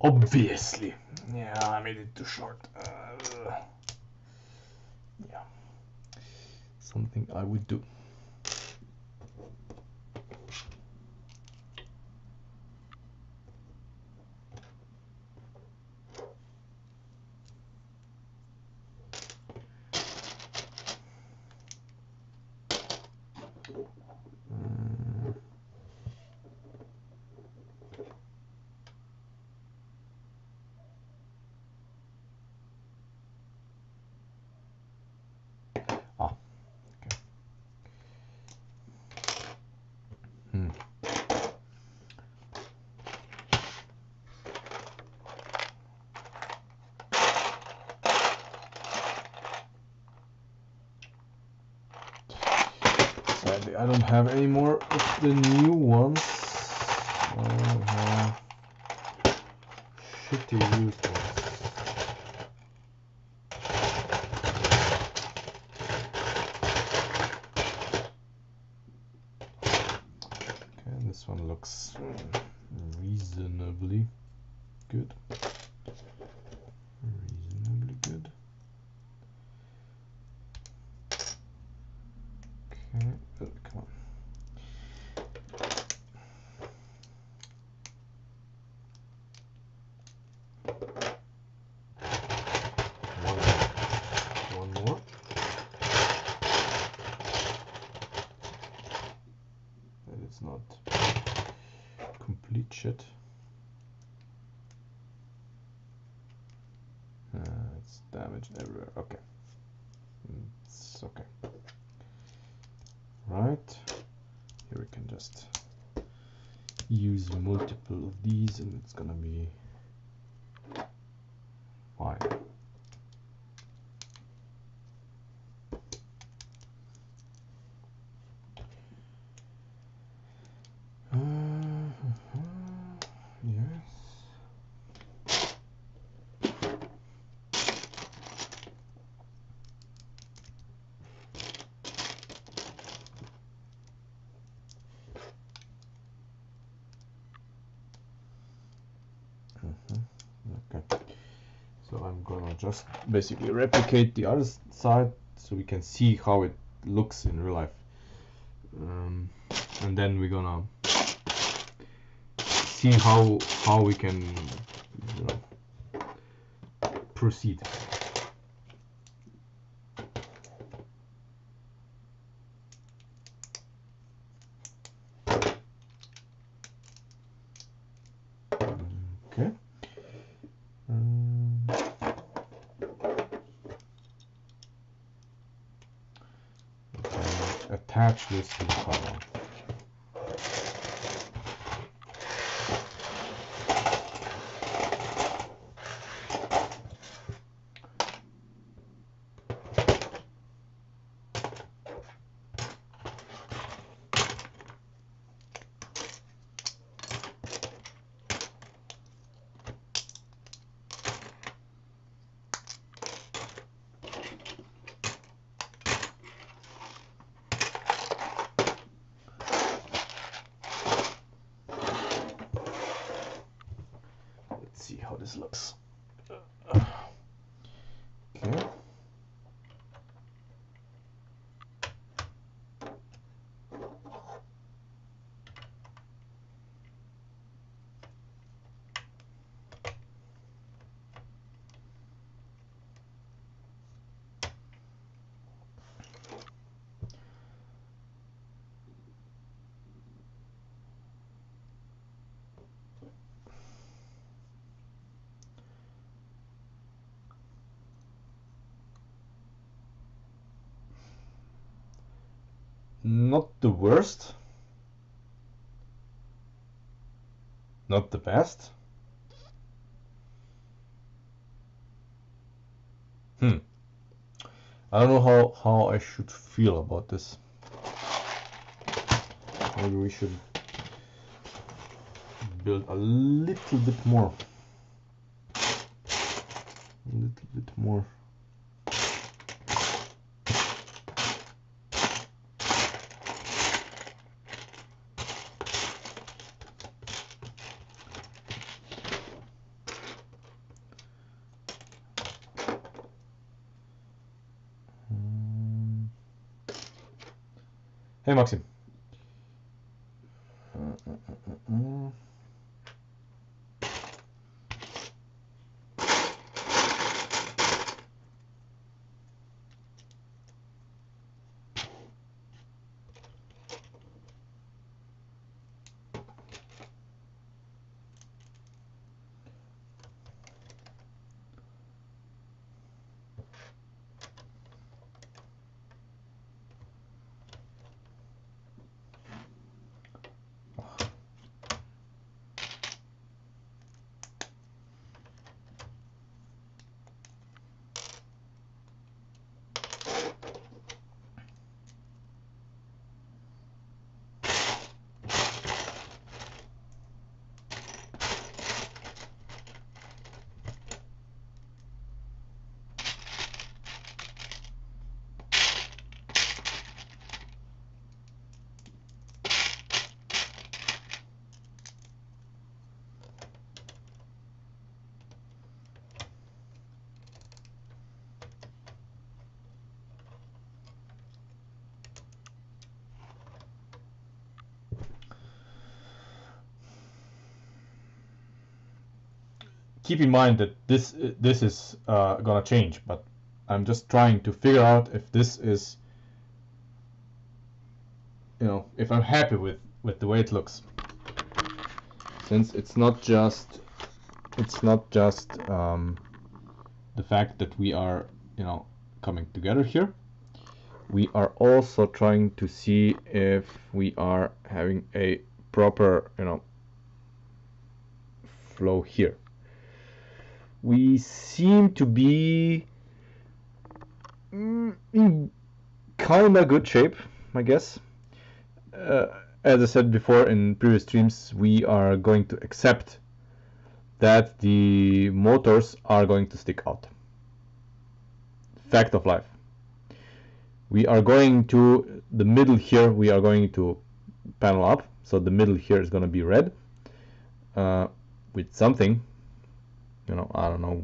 Obviously. Yeah, I made it too short. Yeah. Something I would do. Sadly, I don't have any more of the new ones. I have shitty used ones. Okay, this one looks reasonably good. Reasonably good. Okay, oh, come on. One more. That is not complete shit. It's damaged everywhere. Okay. It's okay. Right. Here we can just use multiple of these and it's gonna be fine. Yes. Okay. So I'm gonna just basically replicate the other side so we can see how it looks in real life. And then we're gonna see how we can, you know, proceed. Okay. Attach this to the car. See how this looks. Okay. Not the worst, not the best. I don't know how I should feel about this. Maybe we should build a little bit more. A little bit more. Hey Maxim. Keep in mind that this is gonna change, but I'm just trying to figure out if this is, if I'm happy with the way it looks, since it's not just the fact that we are coming together here. We are also trying to see if we are having a proper flow here. We seem to be in kind of good shape, I guess. As I said before in previous streams, we are going to accept that the motors are going to stick out. Fact of life. We are going to the middle here, we are going to panel up, so the middle here is going to be red with something, I don't know.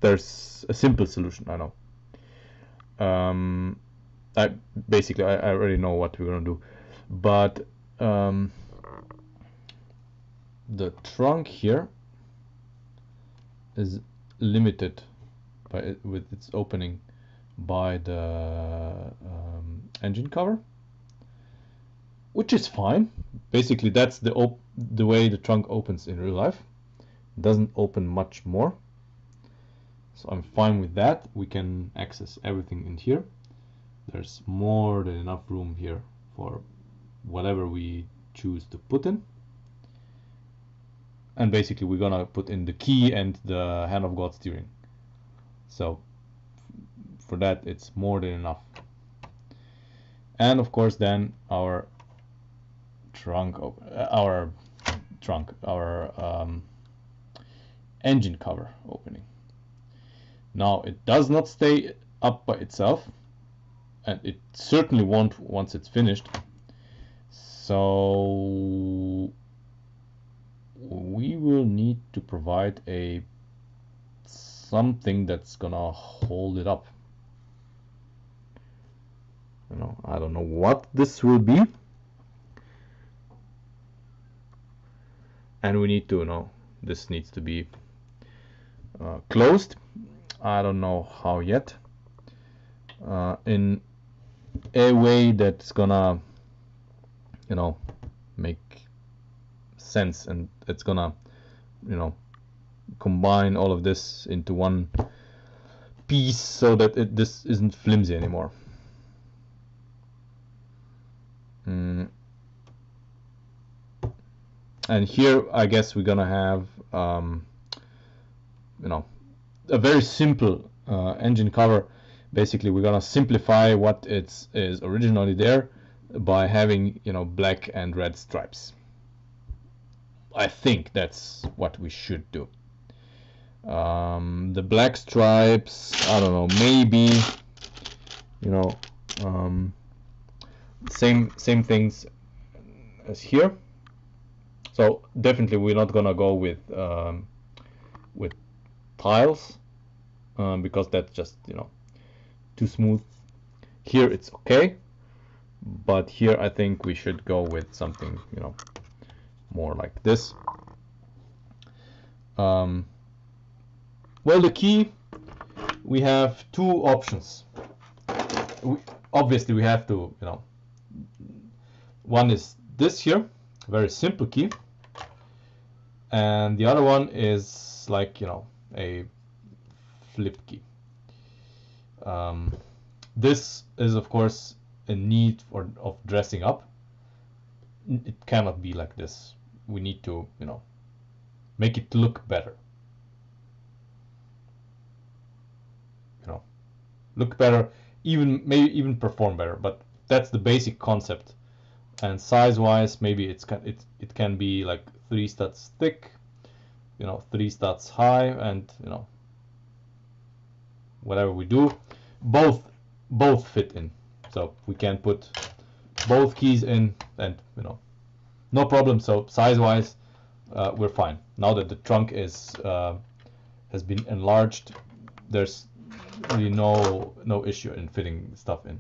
There's a simple solution, I know. I already know what we're gonna do, but the trunk here is limited with its opening by the engine cover, which is fine. Basically, that's the way the trunk opens in real life. It doesn't open much more, so I'm fine with that. We can access everything in here. There's more than enough room here for whatever we choose to put in. And basically we're gonna put in the key and the hand of God steering. So for that it's more than enough. And of course then our engine cover opening. Now it does not stay up by itself, and it certainly won't once it's finished. So we will need to provide something that's gonna hold it up. I don't know what this will be, and we need to this needs to be closed. I don't know how yet, in a way that's gonna make sense, and it's gonna combine all of this into one piece so that this isn't flimsy anymore. And here I guess we're gonna have a very simple engine cover. Basically we're gonna simplify what is originally there by having black and red stripes. I think that's what we should do. The black stripes, I don't know, maybe same things as here. So definitely we're not gonna go with tiles because that's just too smooth. Here it's okay. but here I think we should go with something, you know, more like this. Well, the key, we have two options. Obviously we have to, you know, one is this here, very simple key, and the other one is like, you know, a flip key. This is of course a need of dressing up. It cannot be like this. We need to, you know, make it look better. You know, look better, even maybe even perform better. But that's the basic concept. And size-wise, maybe it can be like 3 studs thick, you know, 3 studs high, and you know, whatever we do, both fit in. So we can put both keys in, and you know, no problem. So size-wise, we're fine. Now that the trunk is has been enlarged, there's really no issue in fitting stuff in.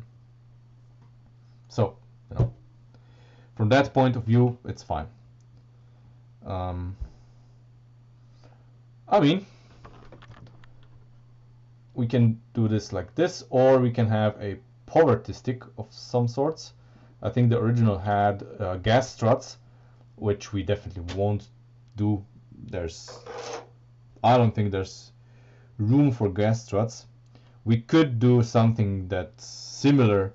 So, you know, from that point of view, it's fine. I mean, we can do this like this, or we can have a poverty stick of some sorts. I think the original had gas struts, which we definitely won't do. I don't think there's room for gas struts. We could do something that's similar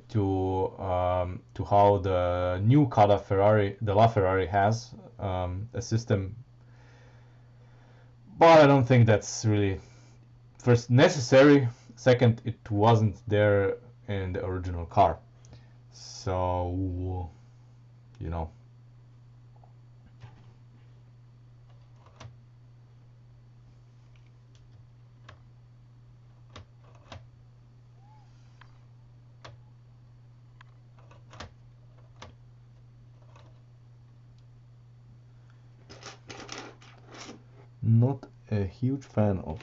to how the new the LaFerrari has a system, but I don't think that's really, first, necessary. Second, it wasn't there in the original car. So, you know. Not a huge fan of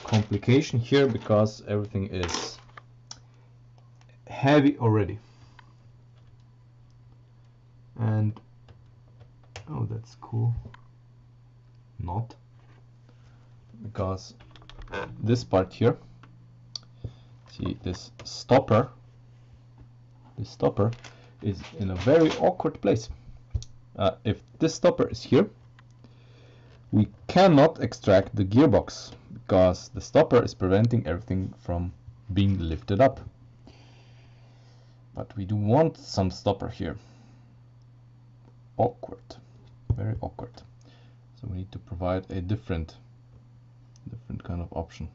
complication here because everything is heavy already. And oh, that's cool. Not, because this part here, see, this stopper is in a very awkward place. If this stopper is here, we cannot extract the gearbox because the stopper is preventing everything from being lifted up. But we do want some stopper here. Awkward, very awkward. So we need to provide a different kind of option.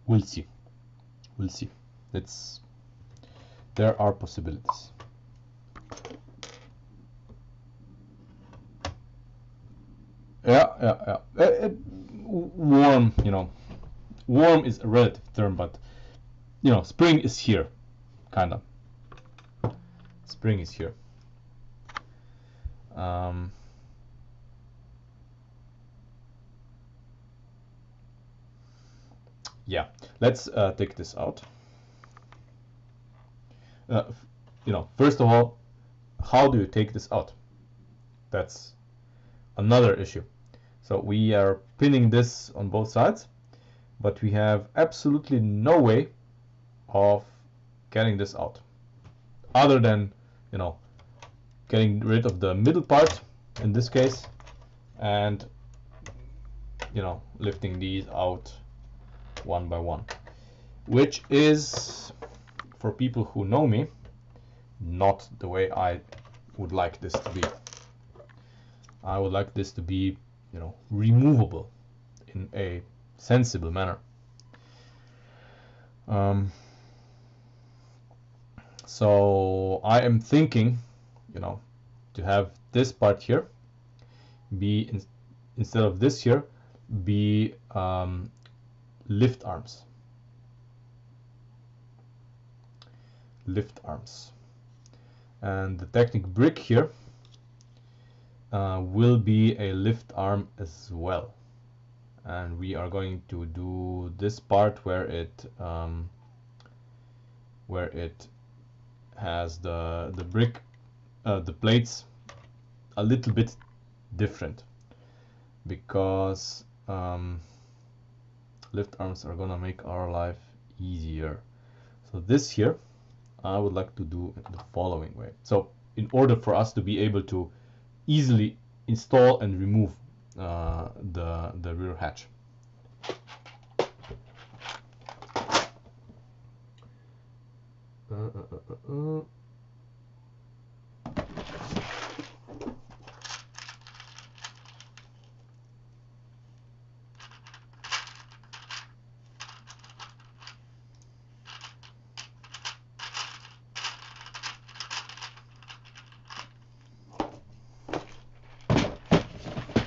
We'll see. There are possibilities. Yeah. Warm, you know, warm is a relative term, but you know, spring is here, kind of. Spring is here. Yeah, let's take this out. You know, first of all, how do you take this out? That's another issue. So we are pinning this on both sides, but we have absolutely no way of getting this out, other than, you know, getting rid of the middle part in this case, and you know, lifting these out one by one, which is, for people who know me, not the way I would like this to be. I would like this to be, you know, removable in a sensible manner. So I am thinking, you know, to have this part here be, instead of this here, be lift arms. And the Technic brick here will be a lift arm as well. And we are going to do this part where it has the brick, the plates a little bit different, because lift arms are gonna make our life easier. So this here I would like to do it the following way. So in order for us to be able to easily install and remove the rear hatch,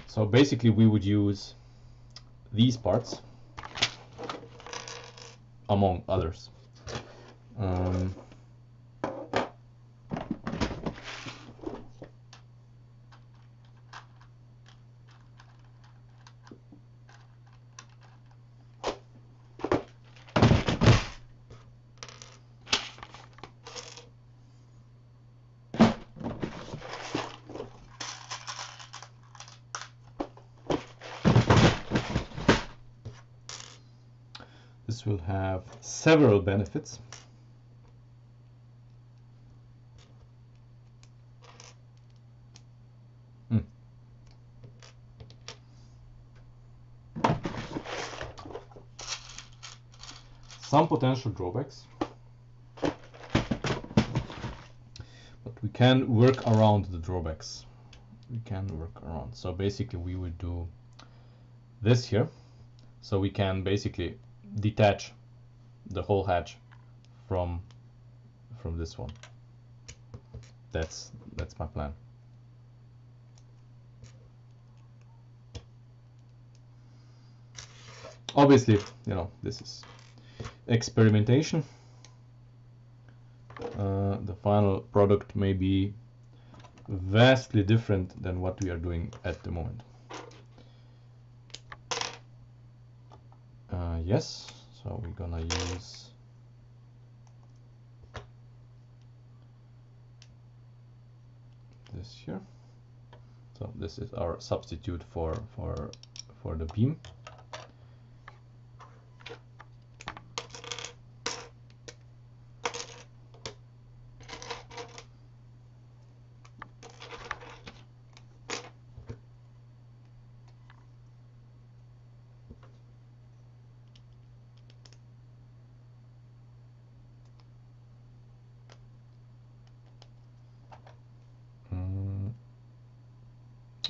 so basically we would use these parts among others. This will have several benefits. Some potential drawbacks, but we can work around the drawbacks. So basically we would do this here, so we can basically detach the whole hatch from this one. That's my plan. Obviously, you know, this is experimentation. The final product may be vastly different than what we are doing at the moment. Yes, so we're gonna use this here. So this is our substitute for the beam.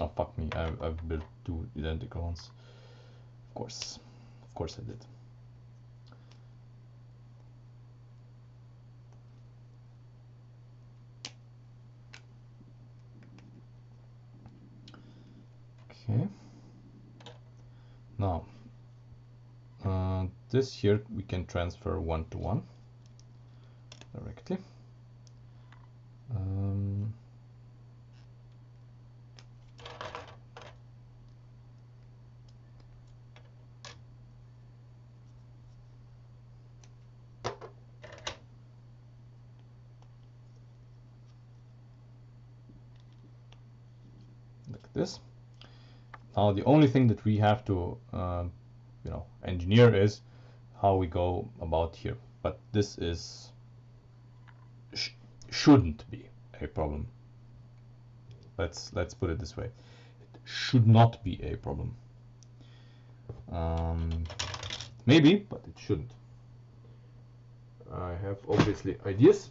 Oh fuck me! I've built two identical ones. Of course I did. Okay. Now, this here we can transfer 1-to-1 directly. Like this. Now the only thing that we have to you know, engineer is how we go about here, but this is shouldn't be a problem. Let's put it this way. It should not be a problem. Maybe, but it shouldn't. I have obviously ideas.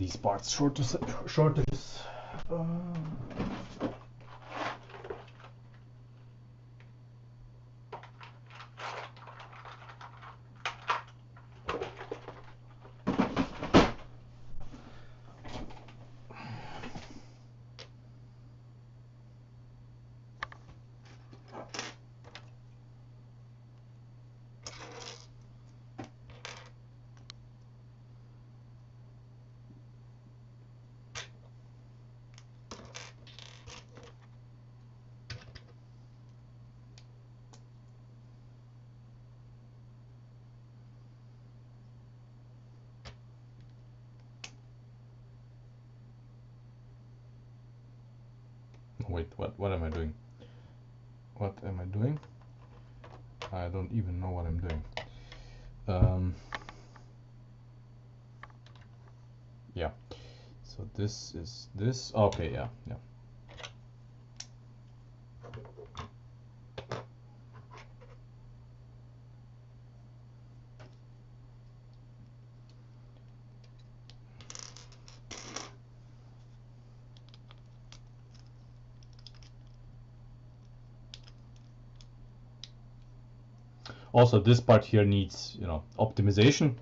these parts shortages. Wait, what am I doing? What am I doing? I don't even know what I'm doing. Yeah. So this is this. Okay, yeah. Also, this part here needs, optimization,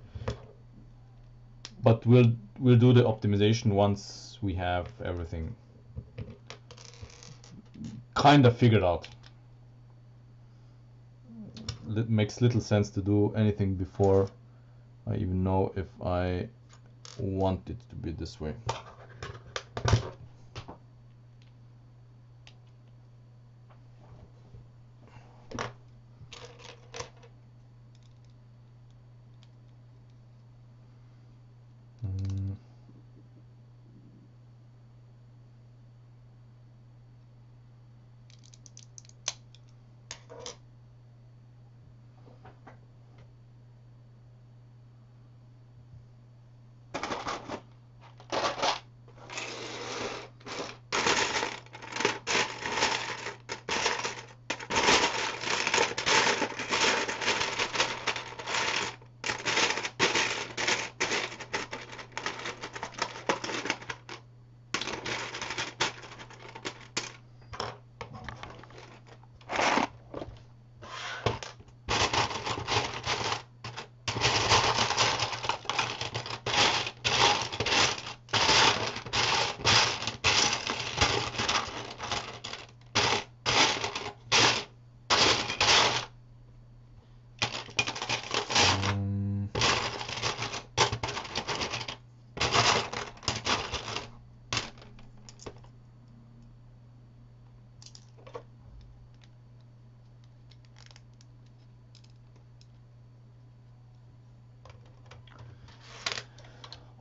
but we'll do the optimization once we have everything kind of figured out. It makes little sense to do anything before I even know if I want it to be this way.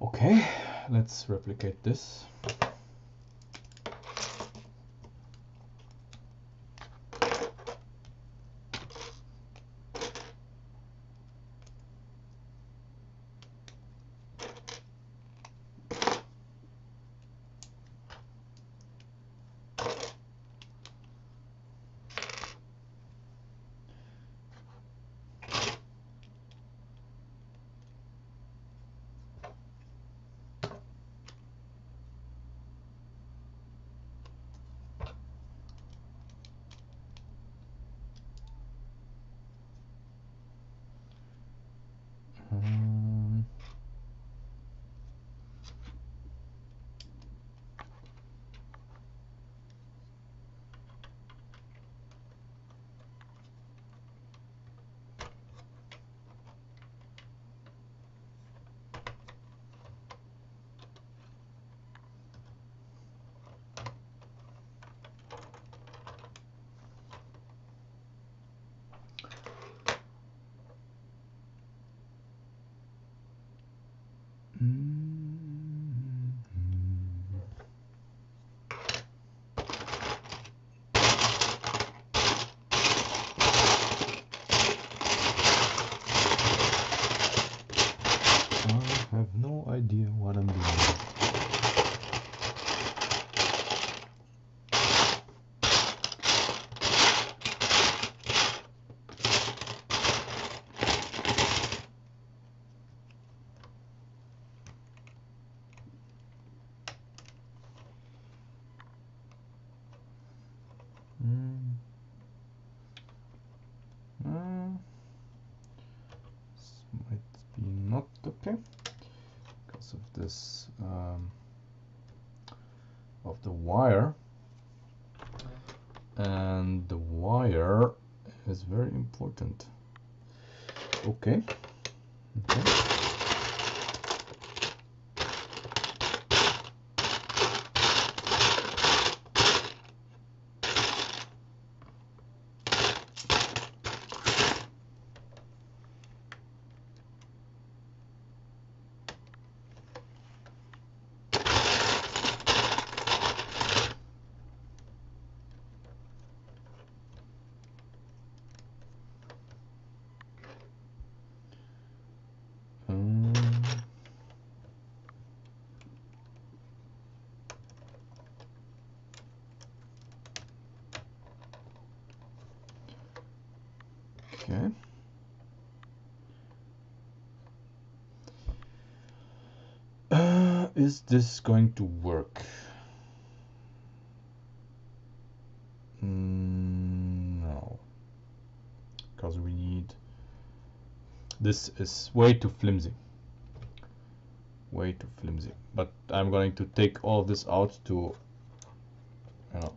Okay, let's replicate this. I have no idea what I'm doing. Okay, because of this of the wire, and the wire is very important. Okay. Okay. Okay. Is this going to work? No, because we need, this is way too flimsy. Way too flimsy. But I'm going to take all of this out to, you know,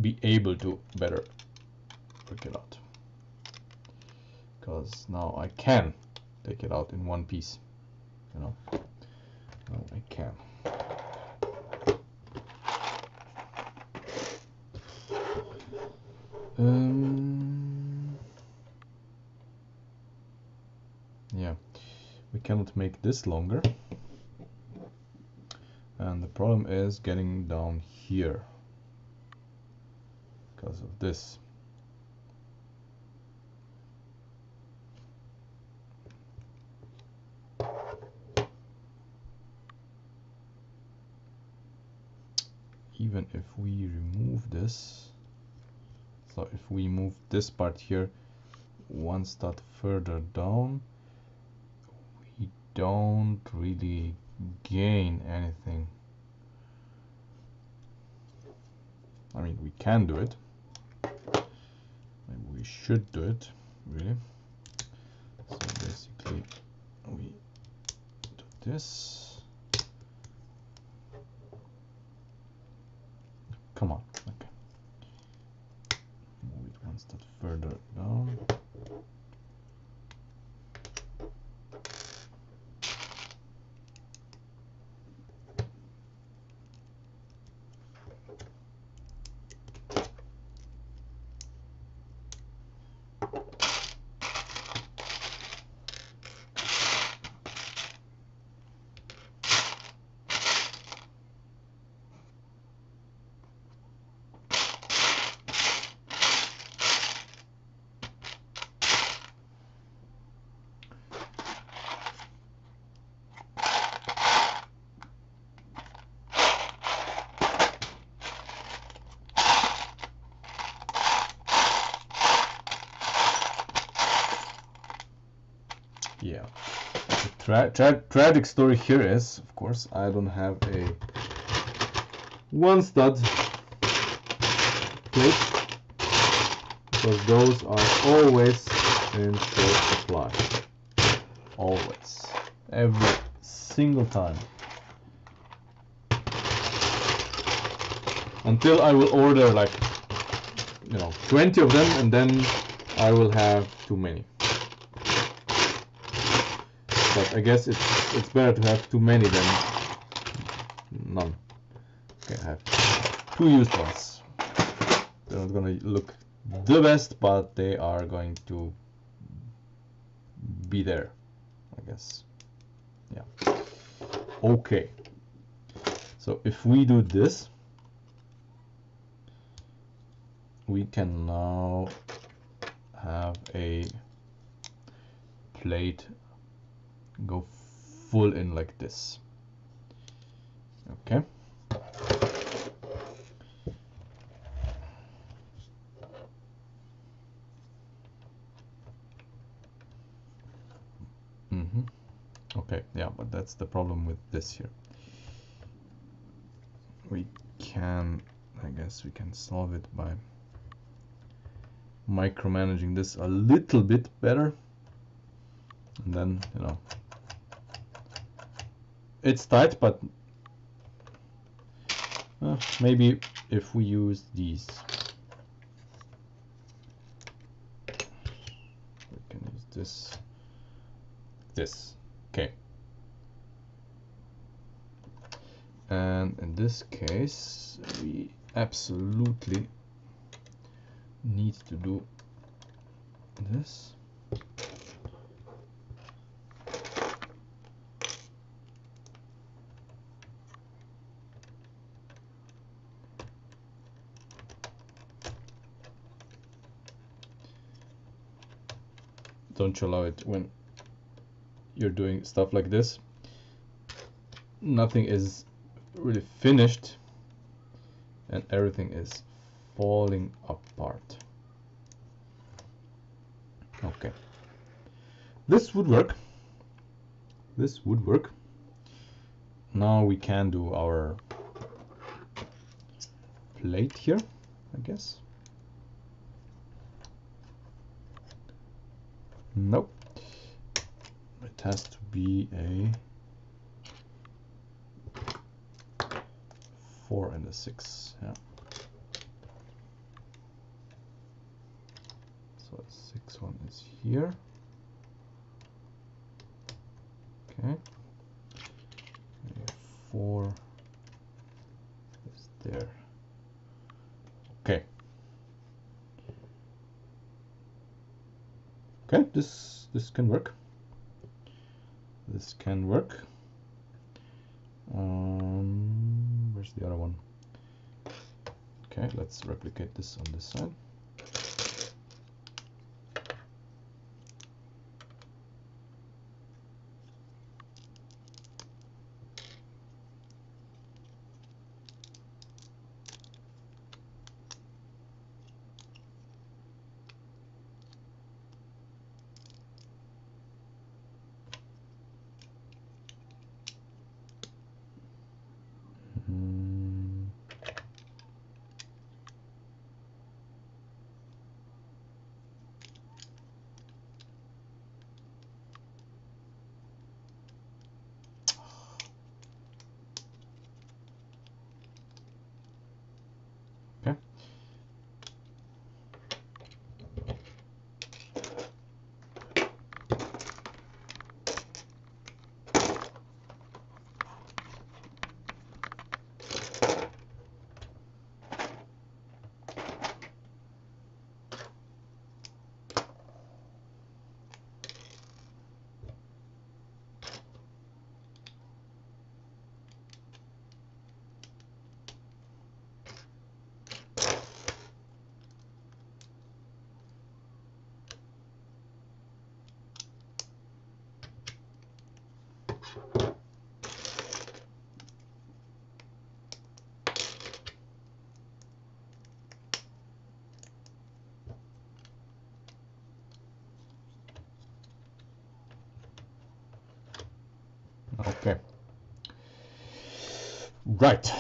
be able to better work it out. Because now I can take it out in one piece, you know. Now I can. Yeah, we cannot make this longer, and the problem is getting down here because of this. Even if we remove this, so if we move this part here one stud further down, we don't really gain anything. I mean, we can do it. Maybe we should do it, really. So basically, we do this. Come on, okay. Move it one step further down. Yeah, the tragic story here is, of course, I don't have a one stud plate, because those are always in short supply. Always. Every single time. Until I will order like, you know, 20 of them, and then I will have too many. But I guess it's better to have too many than none. Okay, I have 2 used ones. They're not gonna look the best, but they are going to be there, I guess. Yeah. Okay. So if we do this, we can now have a plate go full in like this. Okay. Okay, yeah, but that's the problem with this here. We can, I guess we can solve it by micromanaging this a little bit better, and then, you know, It's tight, but maybe if we use these, we can use this. Okay. And in this case, we absolutely need to do this. Don't you love it when you're doing stuff like this? Nothing is really finished and everything is falling apart. Okay, this would work. This would work. Now we can do our plate here, I guess. Nope. It has to be a 4 and a 6. Yeah. So the 6 one is here. Okay. And 4 is there. Okay. Okay, this can work. This can work. Where's the other one? Okay, let's replicate this on this side. Okay. Okay. Right.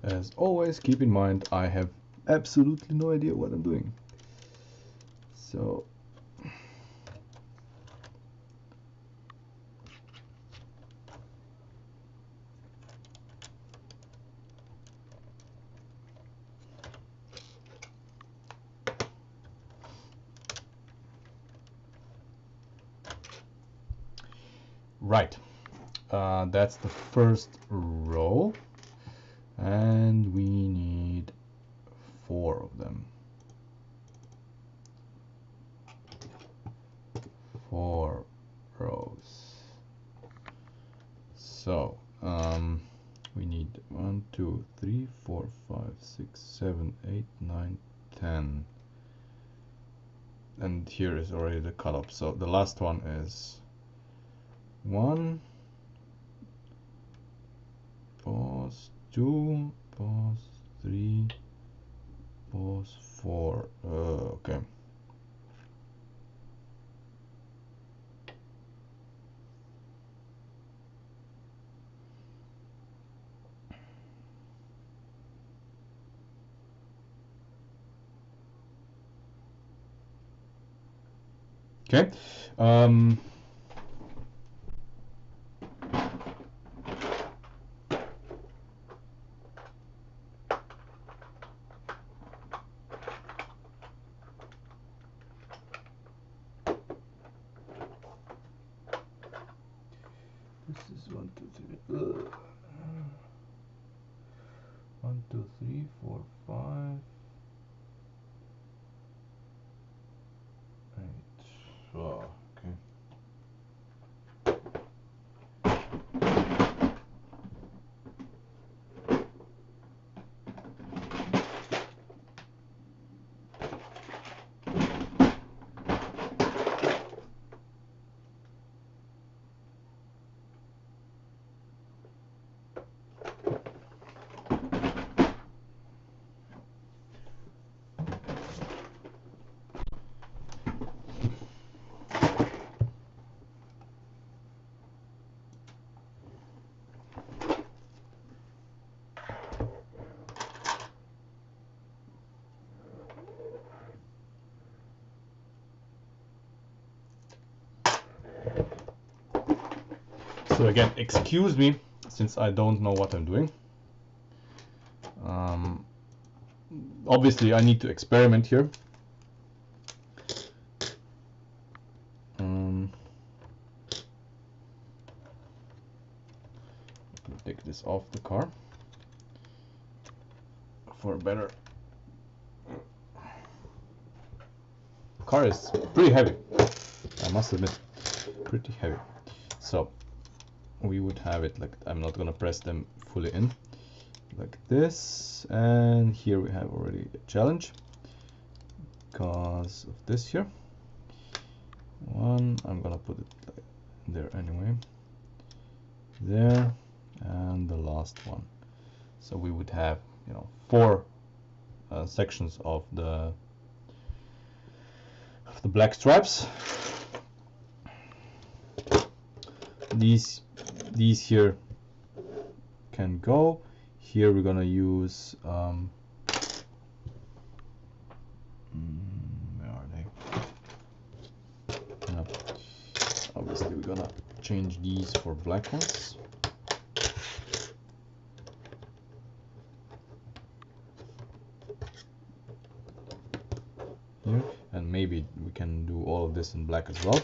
As always, keep in mind I have absolutely no idea what I'm doing. So Right. That's the first row, and we need 4 of them. 4 rows. So we need 1, 2, 3, 4, 5, 6, 7, 8, 9, 10. And here is already the cutoff. So the last one is 1, pause 2, pause 3, pause 4. Okay. Okay. This is 1, 2, 3. 1, 2, 3, 4, 5, 8. Oh, okay. So again, excuse me, since I don't know what I'm doing. Obviously, I need to experiment here. Take this off the car for a better. Car is pretty heavy, I must admit, pretty heavy. So we would have it like, I'm not gonna press them fully in, like this, and here we have already a challenge because of this here. One, I'm gonna put it there anyway, there, and the last one. So we would have, you know, 4 sections of the black stripes. These here can go. Here we're gonna use where are they? Yeah. Obviously we're gonna change these for black ones. Here, and maybe we can do all of this in black as well.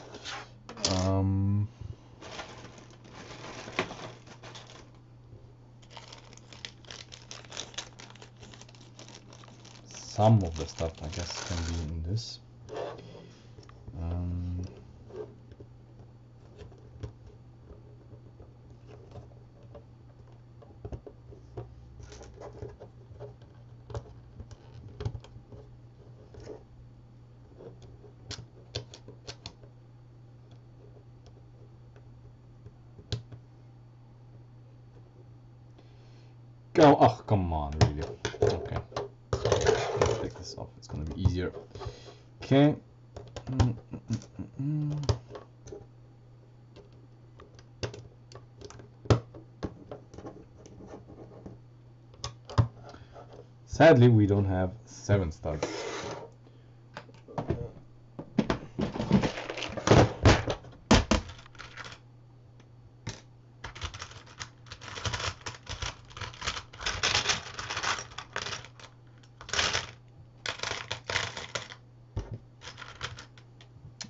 Some of the stuff, I guess, can be in this. Go! Oh, come on, really? Okay. Let's take this off. It's gonna be easier. Okay. Sadly, we don't have 7 studs.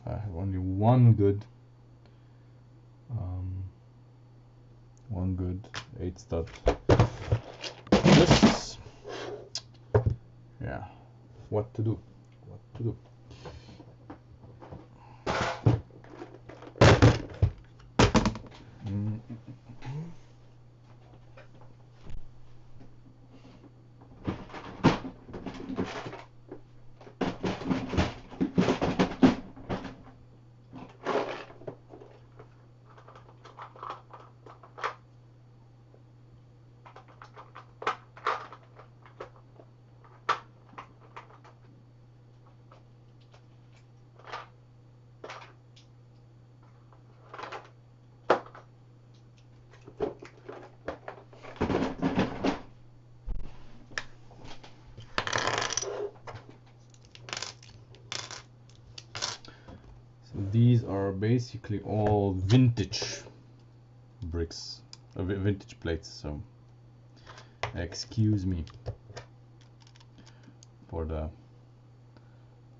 I have only one good one good 8 stud. This, yeah, what to do? What to do? These are basically all vintage bricks, vintage plates, so excuse me for the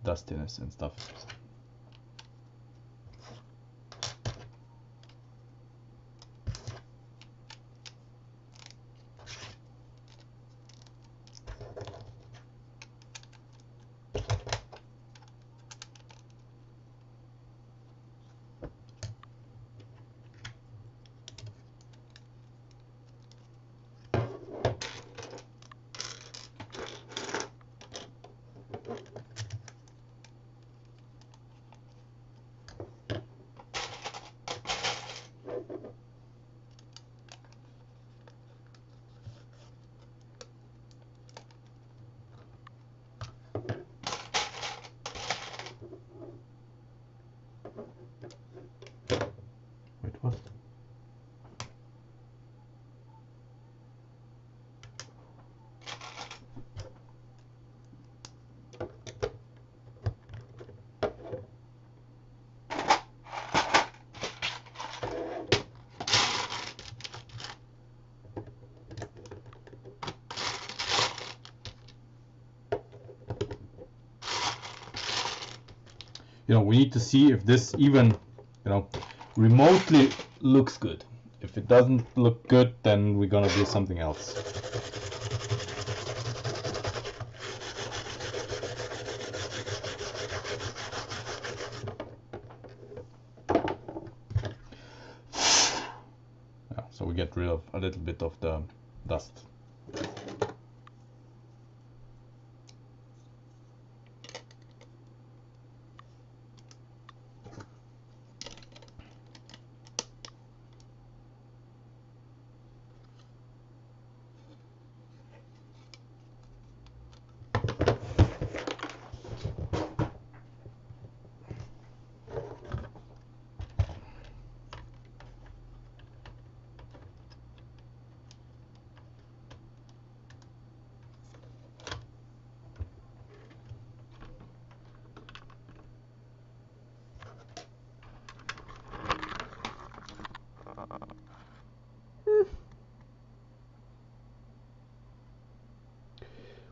dustiness and stuff. Wait, what? You know, we need to see if this even, you know, remotely looks good. If it doesn't look good, then we're gonna do something else. Yeah, so we get rid of a little bit of the dust.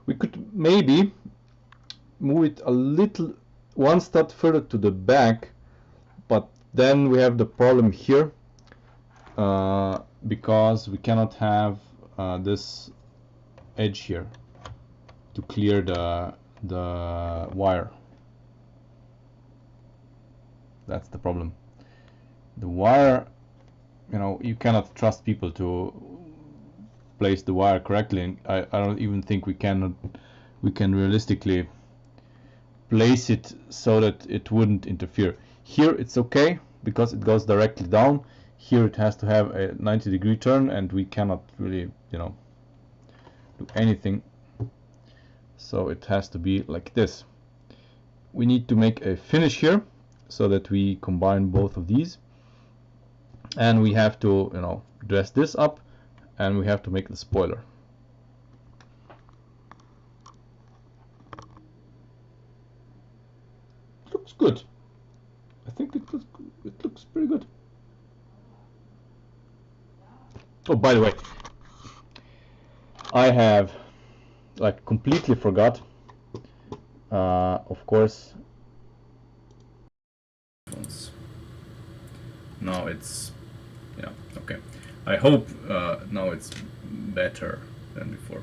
We could maybe move it a little, one stud further to the back, but then we have the problem here because we cannot have this edge here to clear the wire. That's the problem. The wire, you know, you cannot trust people to place the wire correctly, and I don't even think we can realistically place it so that it wouldn't interfere. Here it's okay because it goes directly down. Here it has to have a 90-degree turn, and we cannot really, you know, do anything, so it has to be like this. We need to make a finish here so that we combine both of these, and we have to, you know, dress this up, and we have to make the spoiler. It looks good. I think it looks pretty good. Oh, by the way, I have like completely forgot. Of course. No, it's, yeah, okay. I hope now it's better than before.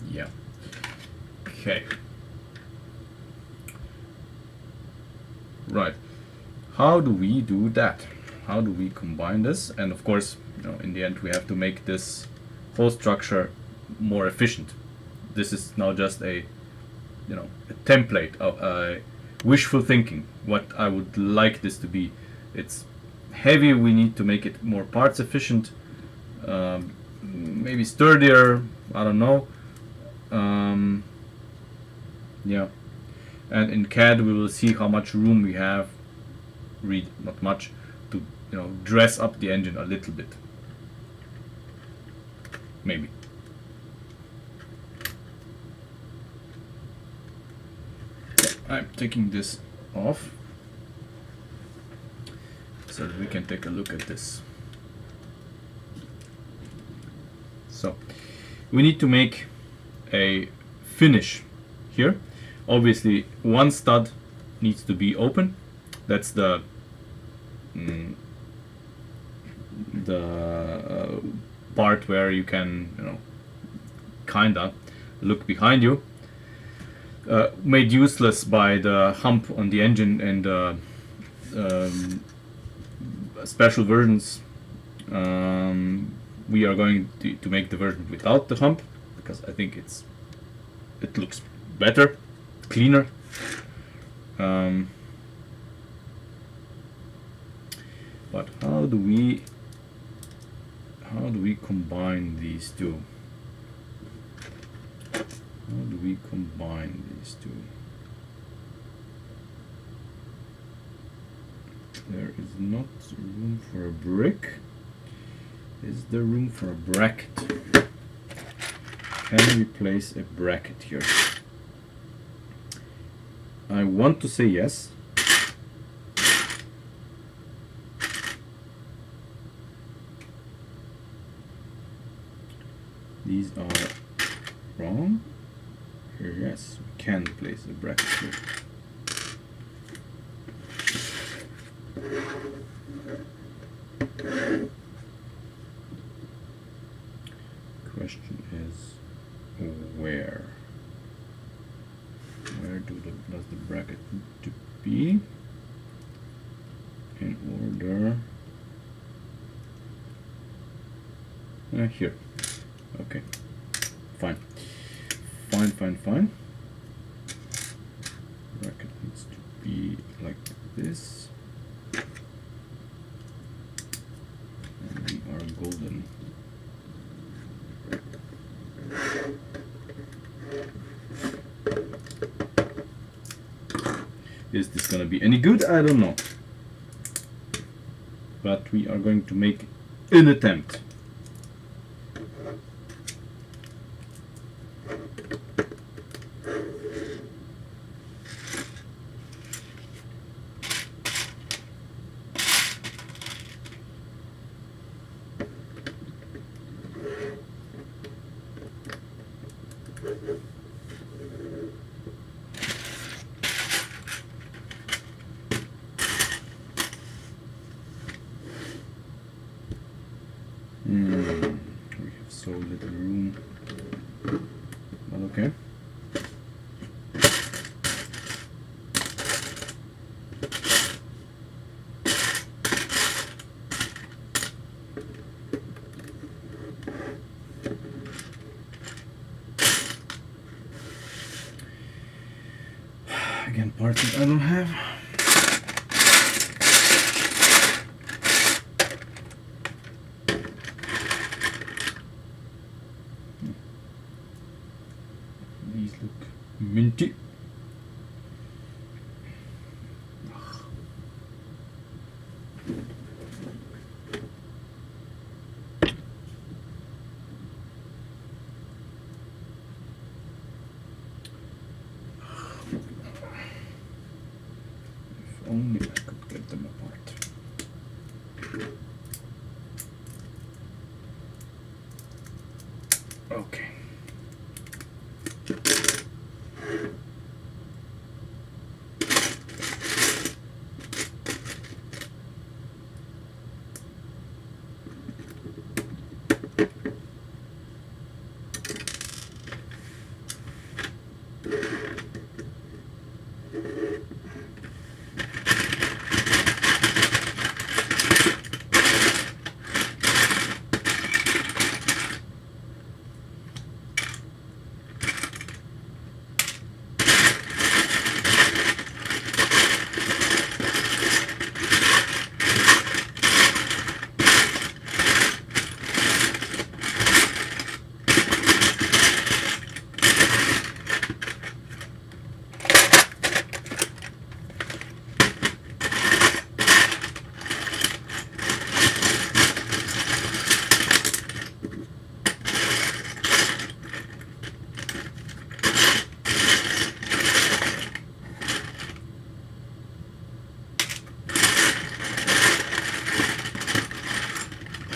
Yeah. Okay. Right. How do we do that? How do we combine this? And of course, in the end, we have to make this whole structure more efficient. This is now just a template of wishful thinking. What I would like this to be. It's heavy. We need to make it more parts efficient. Maybe sturdier. I don't know. Yeah. And in CAD we will see how much room we have, not much, to dress up the engine a little bit. Maybe. I'm taking this off so that we can take a look at this. So we need to make a finish here. Obviously one stud needs to be open. That's the part where you can kinda look behind you. Made useless by the hump on the engine and special versions. We are going to make the version without the hump because I think it looks better, cleaner. But how do we combine these two? How do we combine these two? There is not room for a brick. Is there room for a bracket? Can we place a bracket here? I want to say yes. These are wrong. Yes, we can place a bracket here. Question is where? Where does the bracket need to be in order? Here. Okay. Fine. Fine. Bracket needs to be like this. And we are golden. Is this gonna be any good? I don't know. But we are going to make an attempt. We have so little room, but okay. Again, parts that I don't have. These look minty. If only I could get them apart. Okay.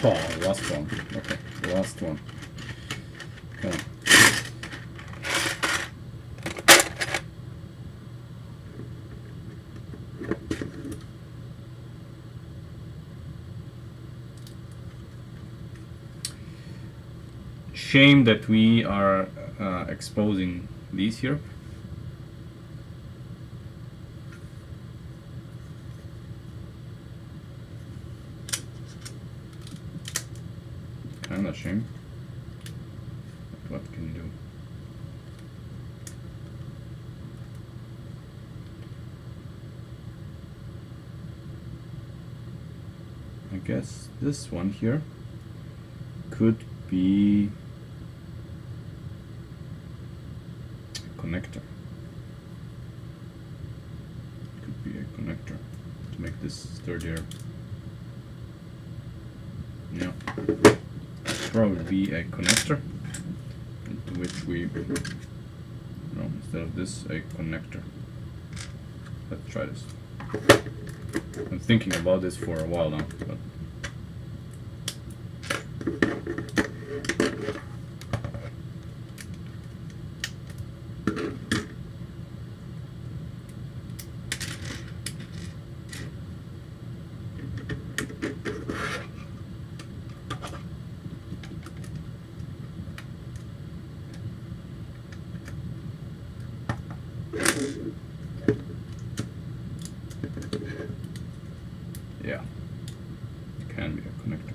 Oh, last one. Okay, last one. Come on. Shame that we are exposing these here. Kinda shame. But what can you do? I guess this one here could be a connector. Could be a connector to make this sturdier. Yeah, probably be a connector into which we, no, instead of this, a connector. Let's try this. I'm thinking about this for a while now, but yeah, it can be a connector.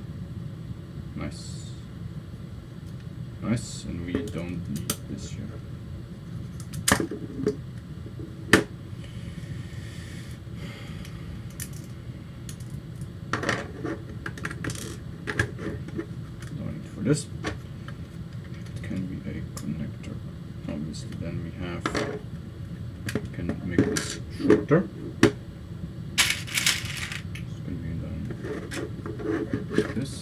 Nice. Nice, and we don't need this here. No need for this. It can be a connector. Obviously, then we have, can make this shorter. It's going to be done like this.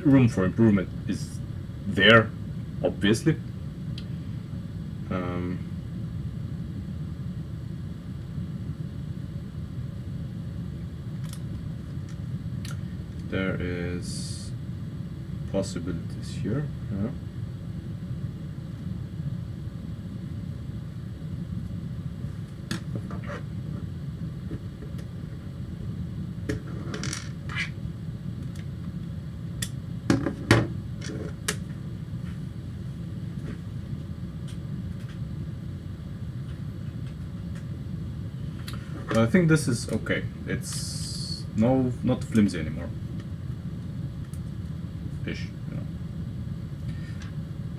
Room for improvement is there, obviously. There is possibilities here. I think this is okay. It's No, not flimsy anymore. Ish, you know.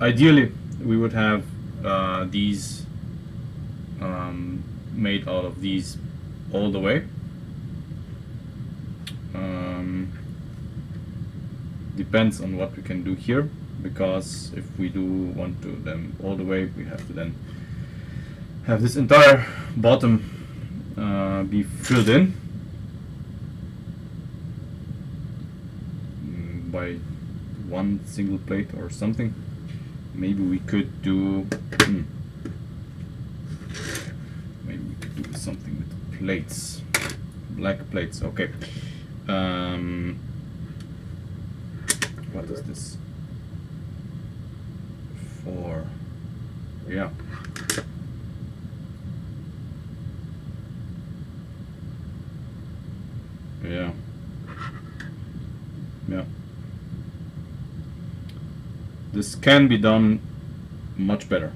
Ideally, we would have these made out of these all the way. Depends on what we can do here, because if we do want to them all the way, we have to then have this entire bottom be filled in by one single plate or something. Maybe we could do maybe we could do something with plates, black plates. Okay. What is this for? Yeah. Yeah. Yeah. This can be done much better.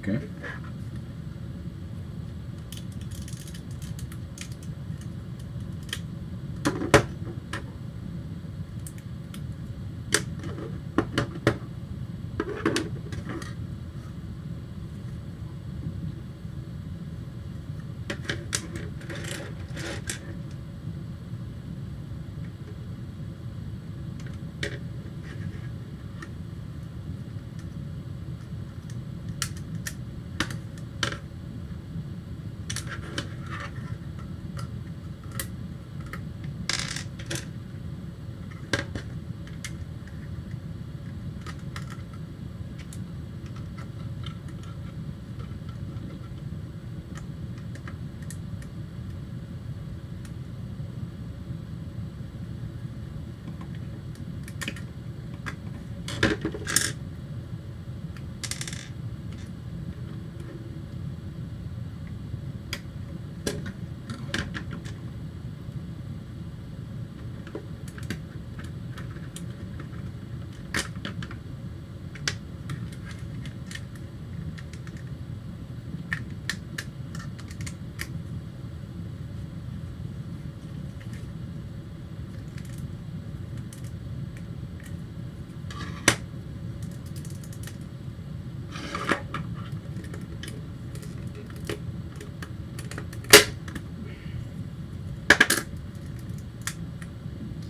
Okay.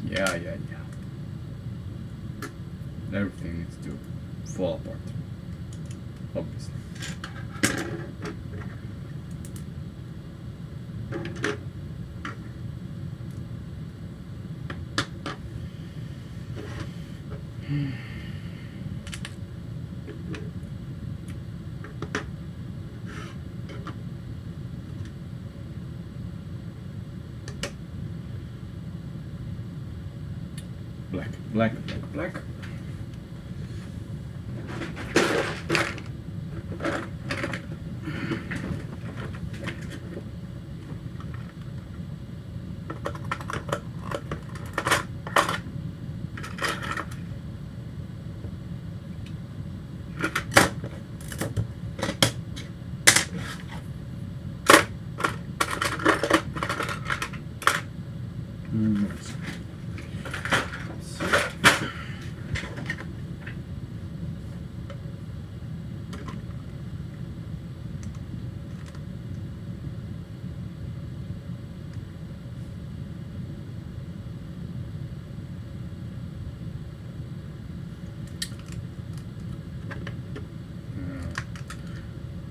Yeah. Everything needs to fall apart, obviously. Black.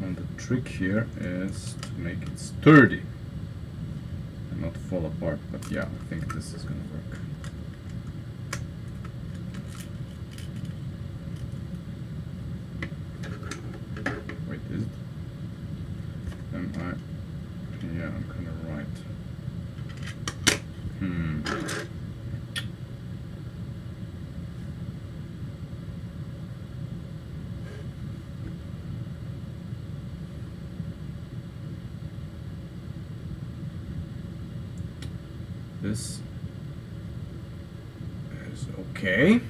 And the trick here is to make it sturdy and not fall apart, but yeah, I think this is gonna work. This is okay.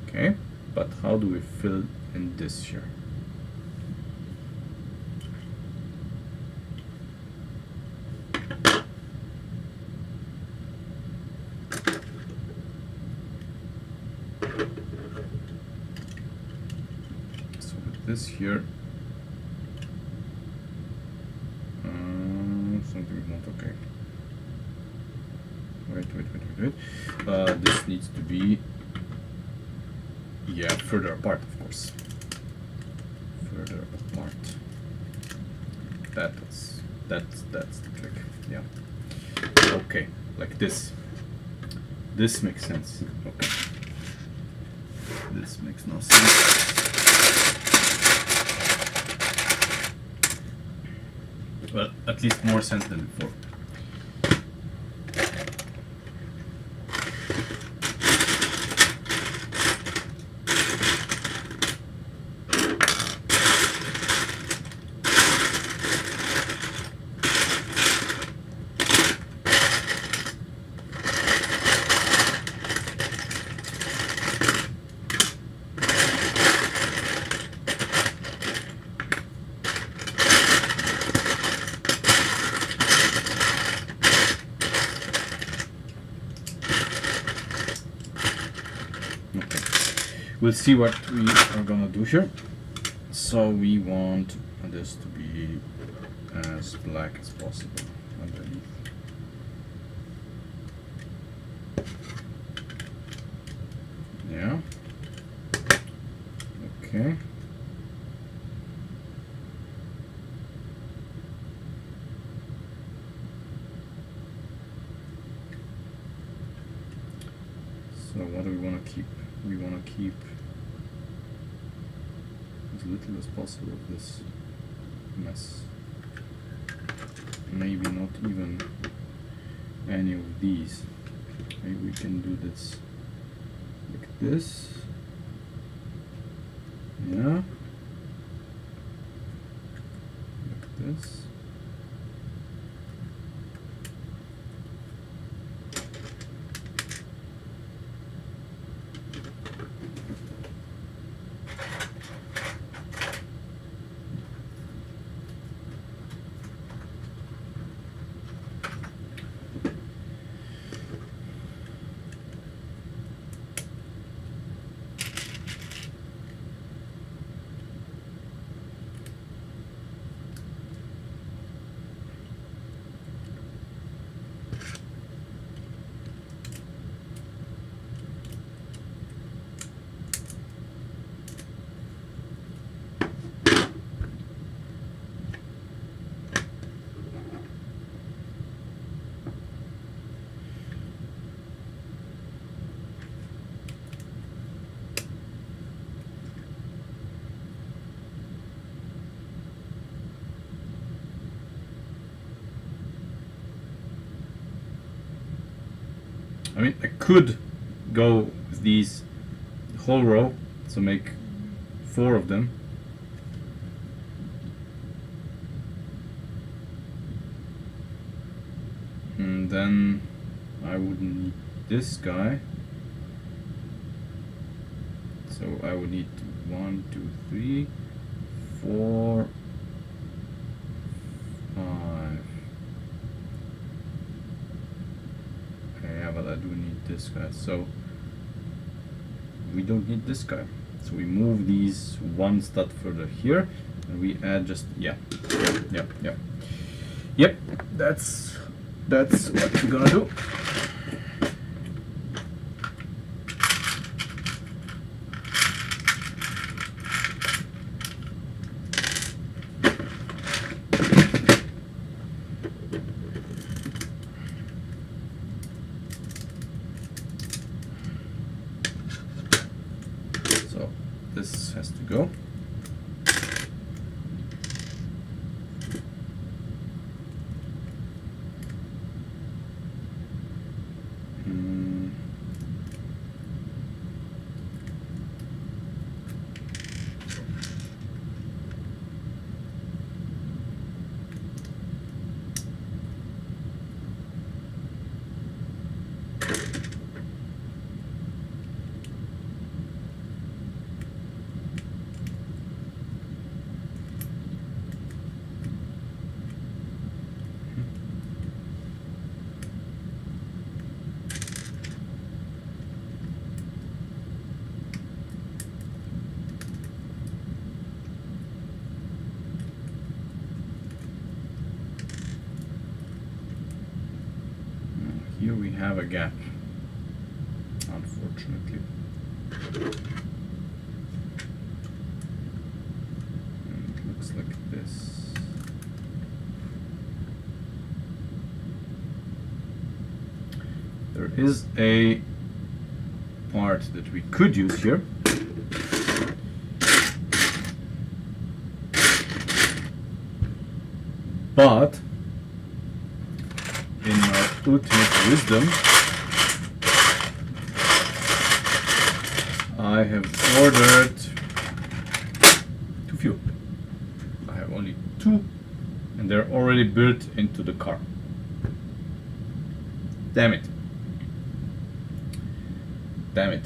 Okay, but how do we fill in this here? So with this here, something not okay. Wait. This needs to be, yeah, further apart, of course. Further apart. That's the trick. Yeah. Okay, like this. This makes sense. Okay. This makes no sense. Well, at least more sense than before. We'll see what we are gonna do here. So we want this to be as black as possible underneath. Yeah. Okay. So what do we want to keep? We want to keep as little as possible of this mess. Maybe not even any of these. Maybe we can do this like this. Yeah. Like this. I mean, I could go with these whole row, so make 4 of them. And then I would need this guy. So I would need 1, 2, 3, 4, 5. Yeah, but I do need this guy. So we don't need this guy. So we move these one stud further here, and we add just Yep. That's what we're gonna do. So this has to go. here we have a gap, unfortunately. And it looks like this. There is a part that we could use here. But in my ultimate wisdom, I have ordered too few. I have only 2, and they're already built into the car. Damn it. Damn it.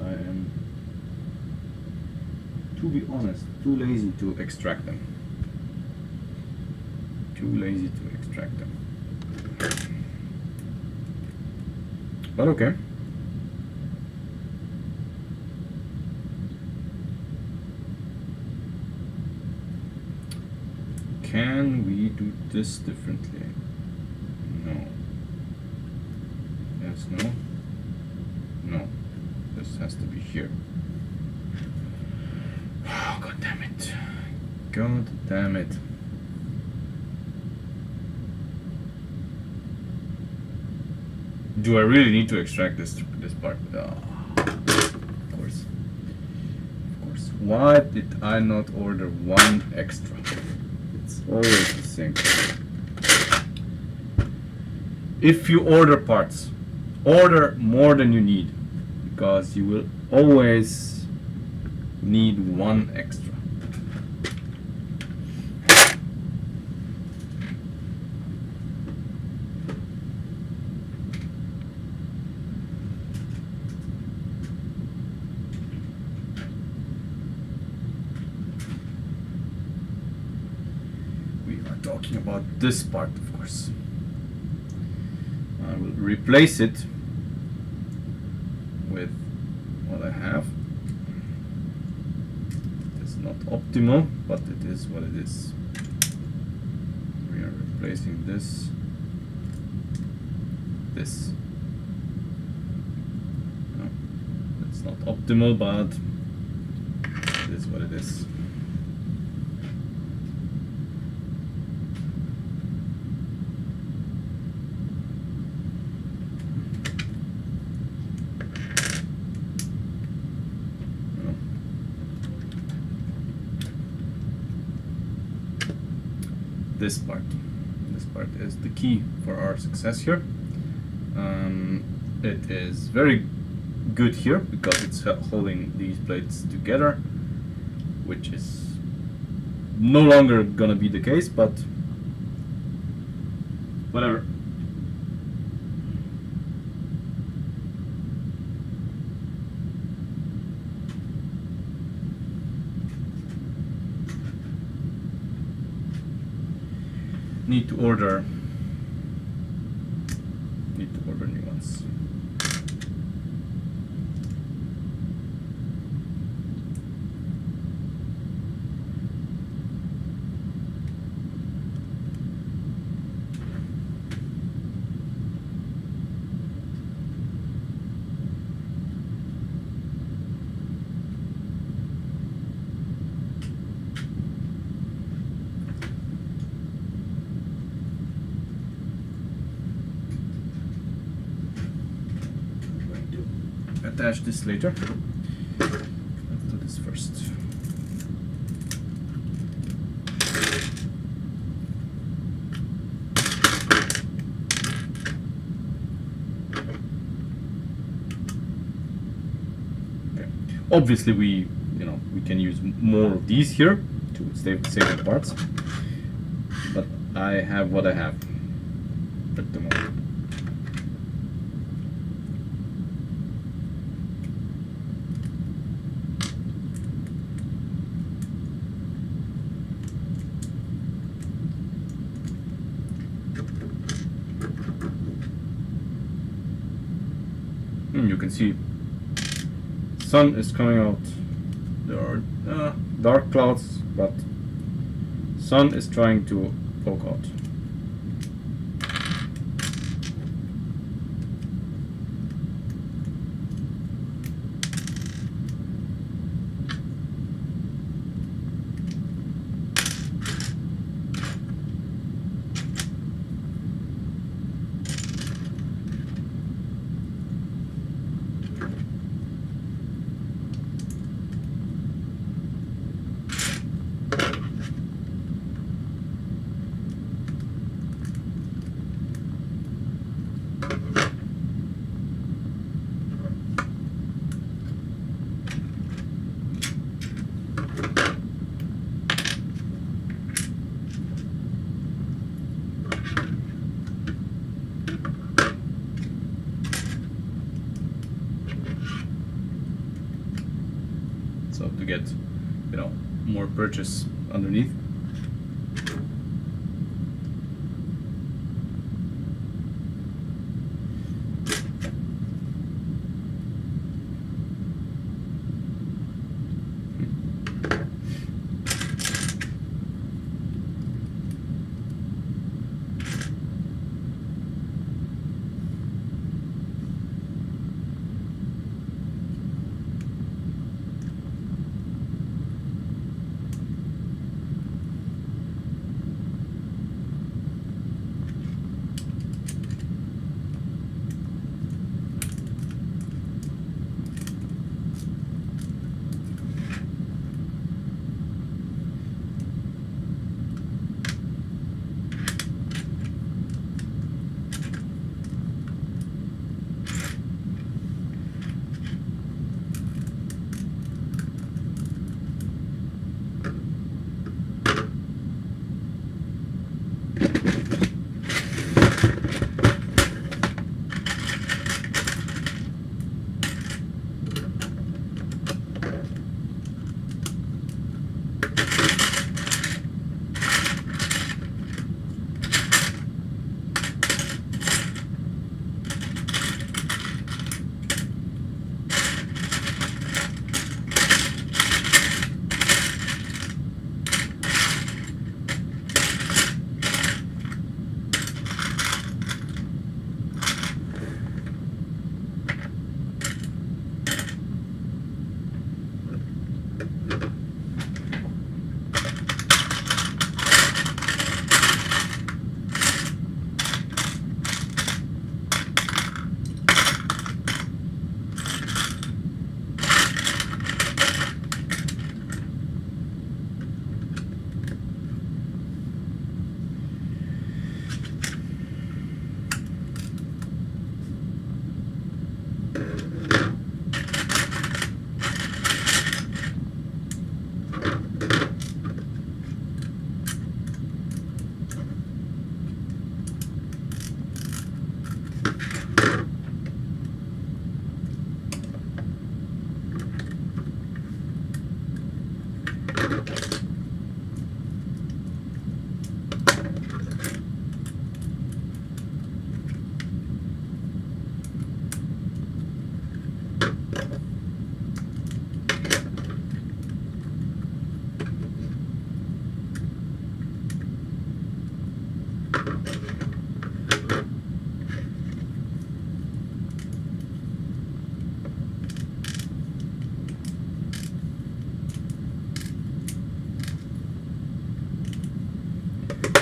I am, to be honest, too lazy to extract them. Too lazy to extract them. But okay. Can we do this differently? No. Yes, no. No. This has to be here. Oh, God damn it. God damn it. Do I really need to extract this part? Oh, of course. Of course. Why did I not order 1 extra? It's always the same thing. If you order parts, order more than you need, because you will always need 1 extra. Talking about this part, of course. I will replace it with what I have. It's not optimal, but it is what it is. We are replacing this. No, it's not optimal, but it is what it is. This part is the key for our success here. It is very good here because it's holding these plates together, which is no longer gonna be the case, but whatever. Need to order new ones. Attach this later. Let's do this first. Okay. Obviously, we can use more of these here to save the parts, but I have what I have at the moment. You can see sun is coming out. There are dark clouds, but sun is trying to poke out. So to get, you know, more purchase underneath.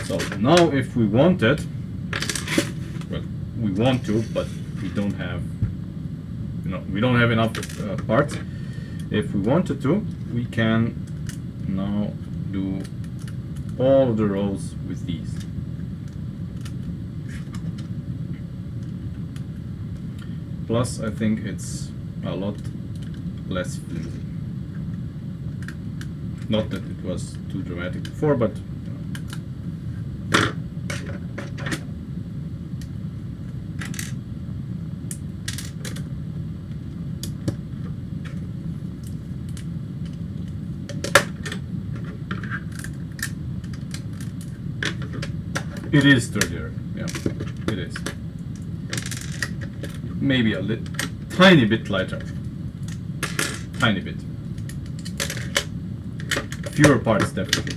So now if we wanted, well, we want to, but we don't have, you know, we don't have enough parts. If we wanted to, we can now do all of the rows with these. Plus, I think it's a lot less flimsy. Not that it was too dramatic before, but it is sturdier. Yeah, it is. Maybe a tiny bit lighter. Tiny bit. Fewer parts, definitely.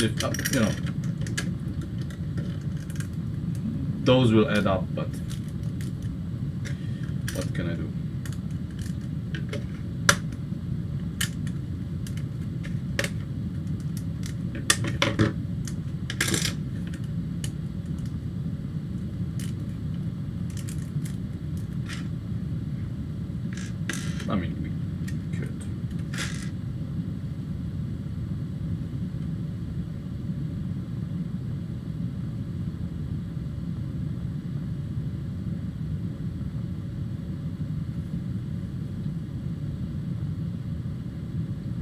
if you know, those will add up, but what can I do? I mean, we could.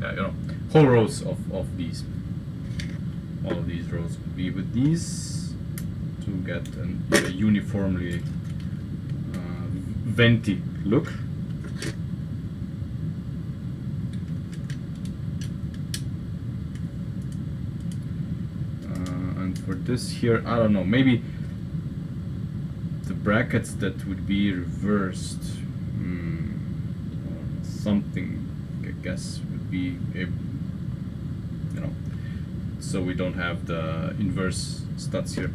Yeah, you know, whole rows of these. All of these rows would be with these to get a uniformly venti look. And for this here, I don't know, maybe the brackets that would be reversed, or something, I guess, would be a, you know, so we don't have the inverse studs here.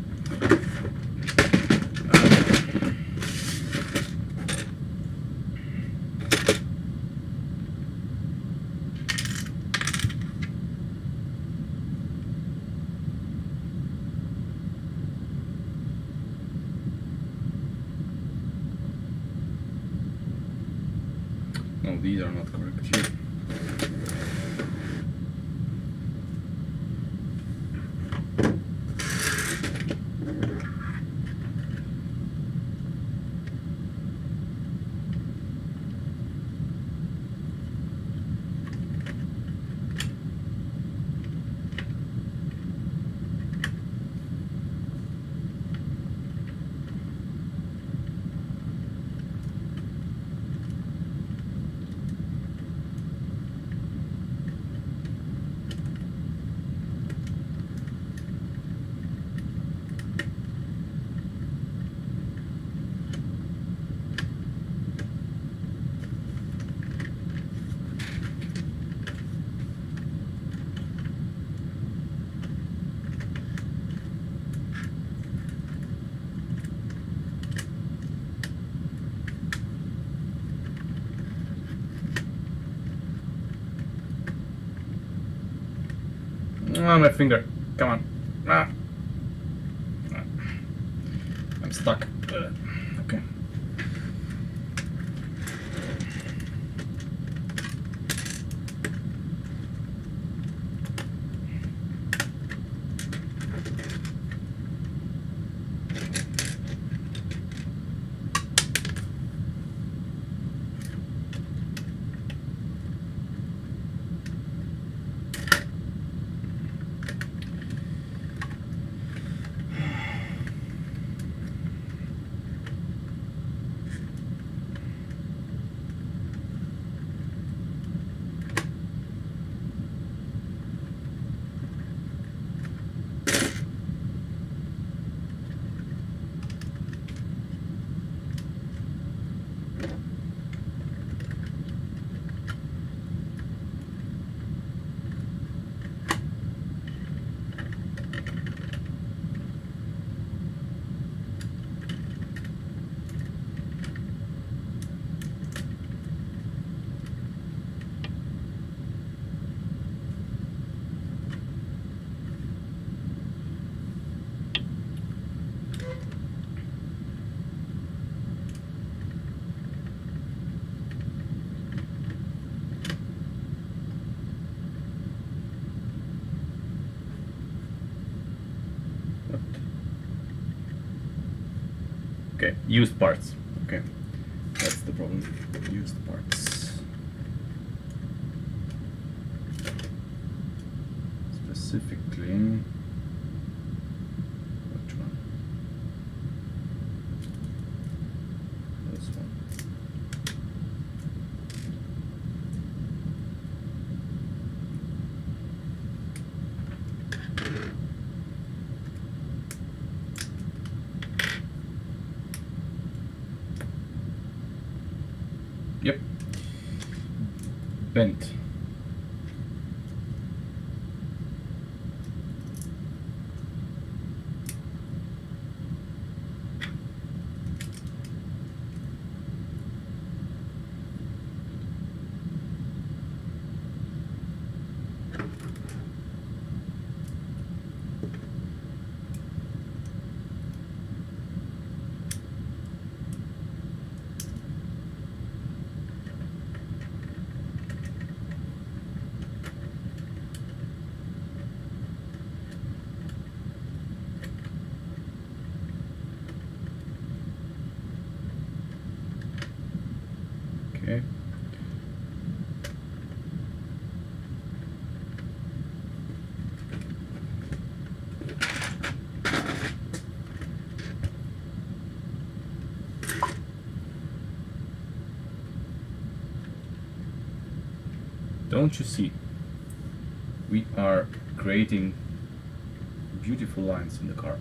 No, these are not correct here. Oh, my finger. Come on. Ah. I'm stuck. Okay. Okay, used parts. Okay, that's the problem. Used parts. Specifically, which one? This one. Yep. Bent. Don't you see? We are creating beautiful lines in the car.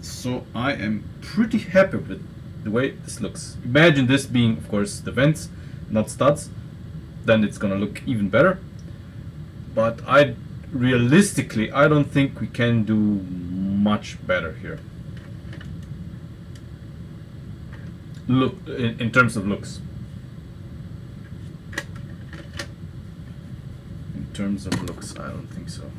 So I am pretty happy with the way this looks. Imagine this being, of course, the vents, not studs. Then it's gonna look even better. But realistically, I don't think we can do much better here. Look, in terms of looks. In terms of looks, I don't think so.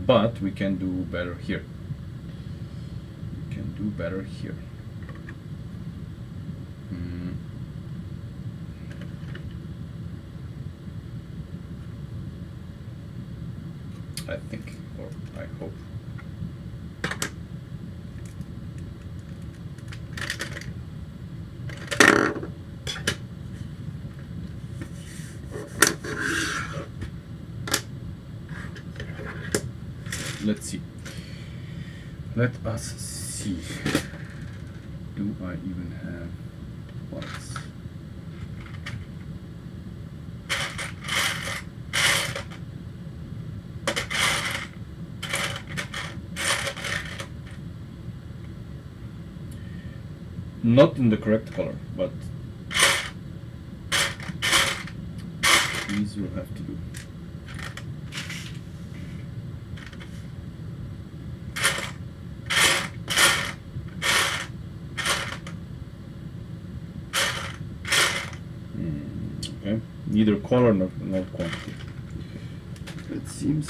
But we can do better here. We can do better here. I think, or I hope. Let's see. Let us see. Do I even have lights? Not in the correct color, but these will have to do. Okay, neither color nor quantity. It seems.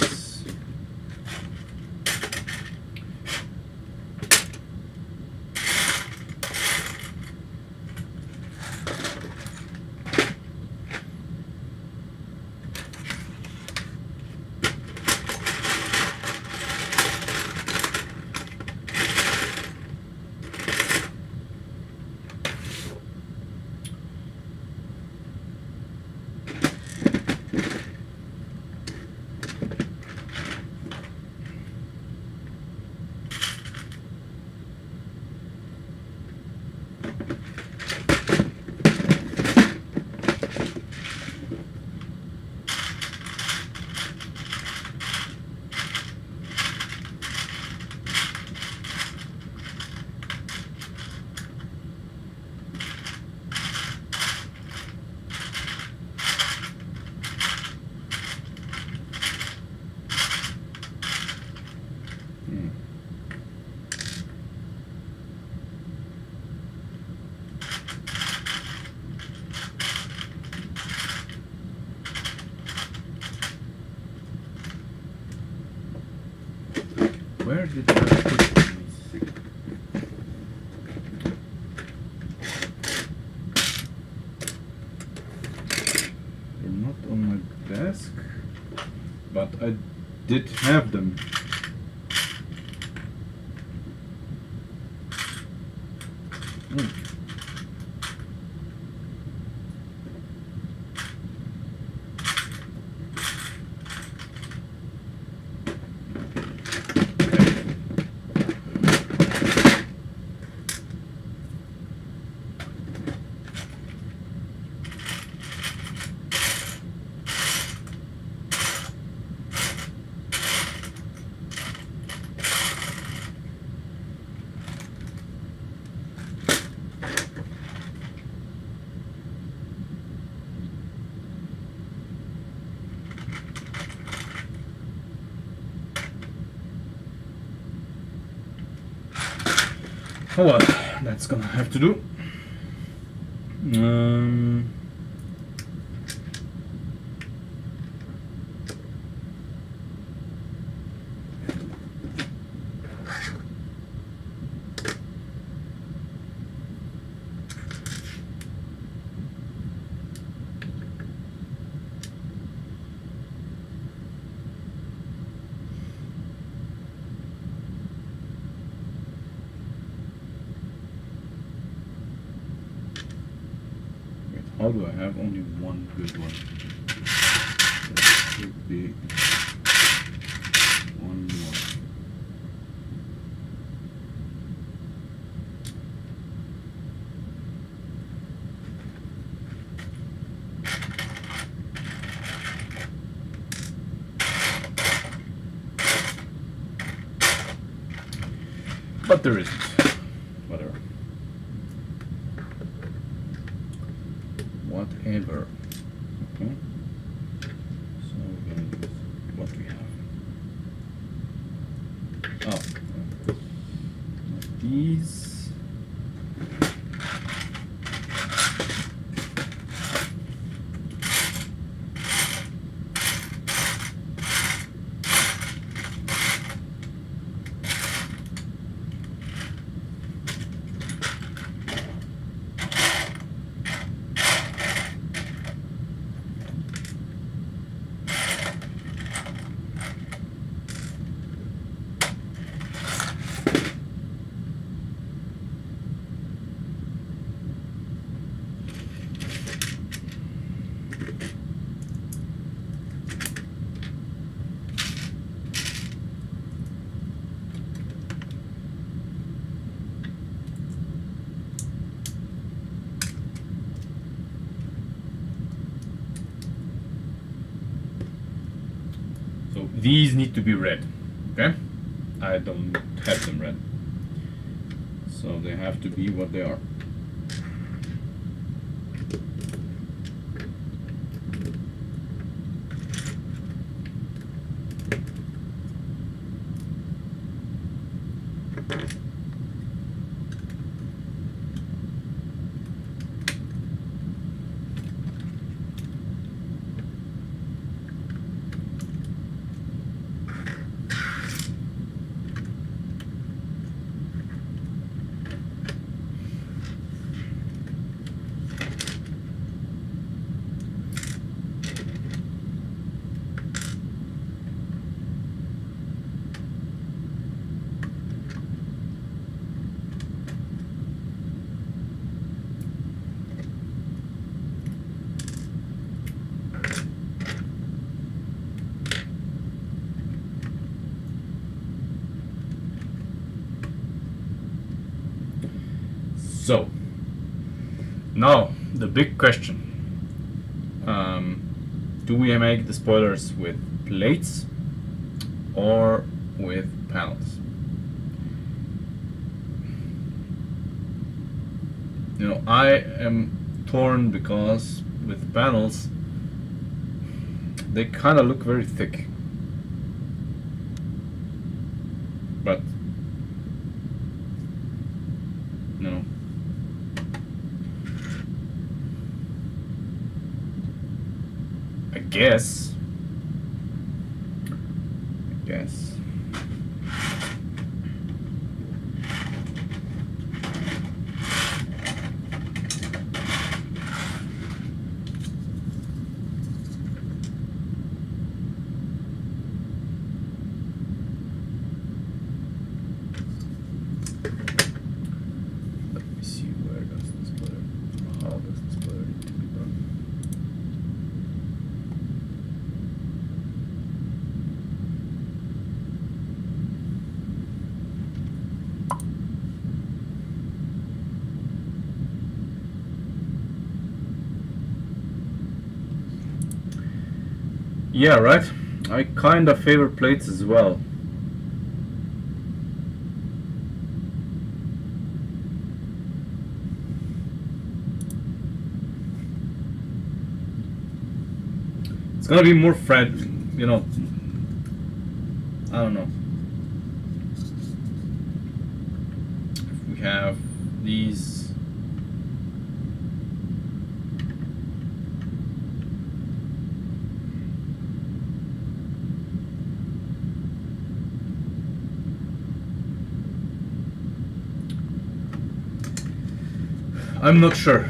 Where did I put these? They're not on my desk, but I did have them. Oh well, that's gonna have to do. How do I have only one good one? should be one more. But there isn't. Whatever. Whatever. Okay. So we're gonna use what we have. Oh. Not these. So these need to be red, okay? I don't have them red. So they have to be what they are. So, now the big question. Do we make the spoilers with plates or with panels? You know, I am torn because with panels they kind of look very thick. But no. I guess. Let me see, where does this splitter, how does this splitter need to be done? Yeah, right. I kind of favor plates as well. It's gonna be more you know. I don't know. If we have these. I'm not sure.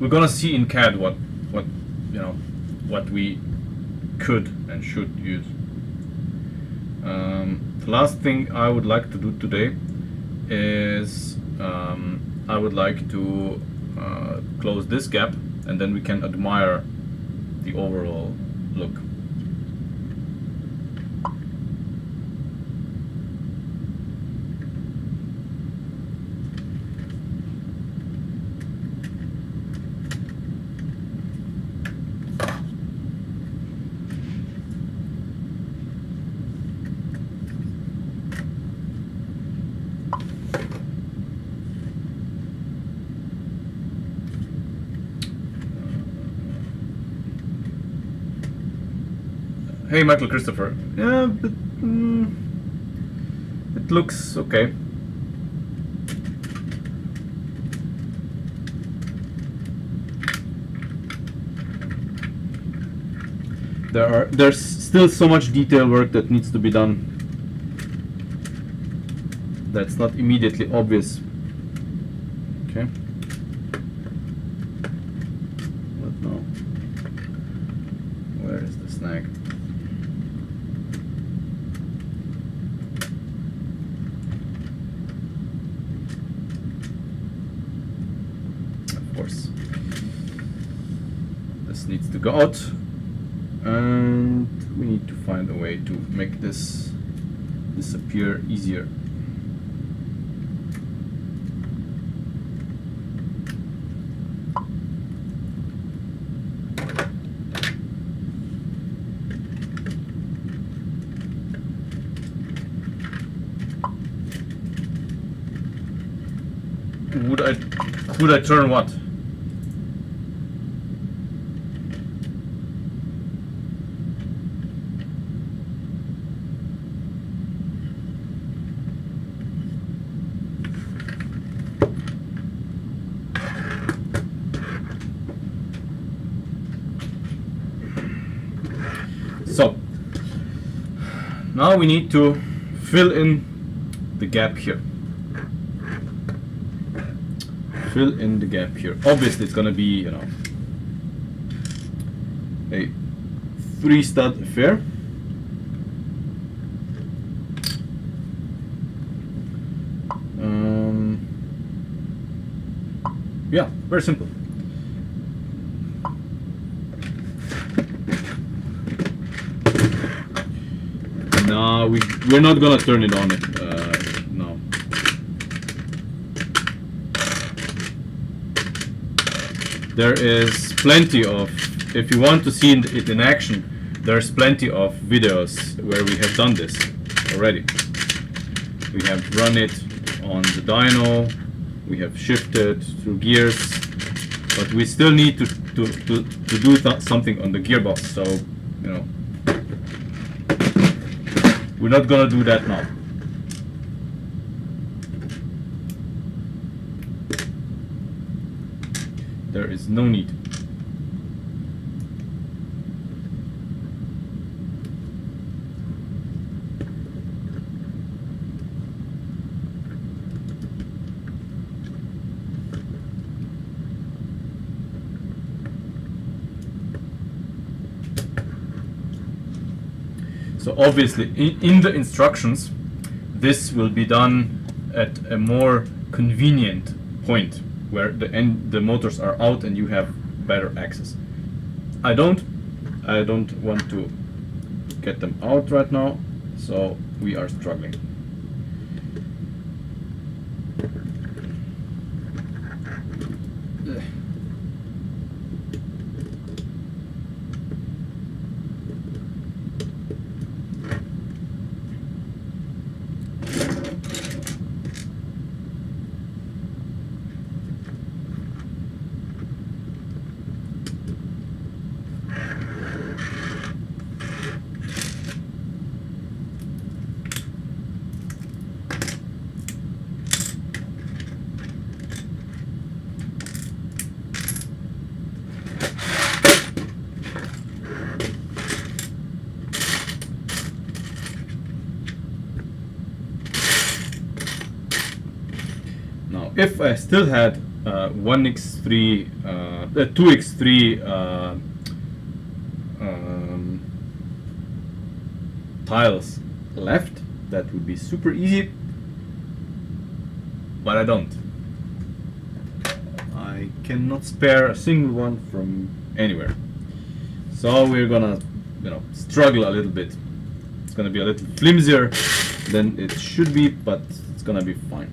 We're gonna see in CAD what you know what we could and should use. the last thing I would like to do today is I would like to close this gap, and then we can admire the overall look. Hey, Michael Christopher. Yeah, but it looks okay. There's still so much detail work that needs to be done. That's not immediately obvious. Okay. What now? Where is the snag? Of course. This needs to go out. And we need to find a way to make this disappear easier. Could I turn what? So now we need to fill in the gap here. Fill in the gap here. Obviously, it's gonna be, you know, a 3-stud affair. Yeah, very simple. No, we're not gonna turn it on. No. There is plenty of, if you want to see it in action, there's plenty of videos where we have done this already. We have run it on the dyno, we have shifted through gears, but we still need to do something on the gearbox, so, you know, we're not gonna do that now. There is no need. So obviously, in the instructions, this will be done at a more convenient point where the motors are out and you have better access. I don't want to get them out right now, so we are struggling. If I still had 1x3, 2x3 tiles left, that would be super easy, but I don't. I cannot spare a single one from anywhere. So we're gonna, struggle a little bit. It's gonna be a little flimsier than it should be, but it's gonna be fine.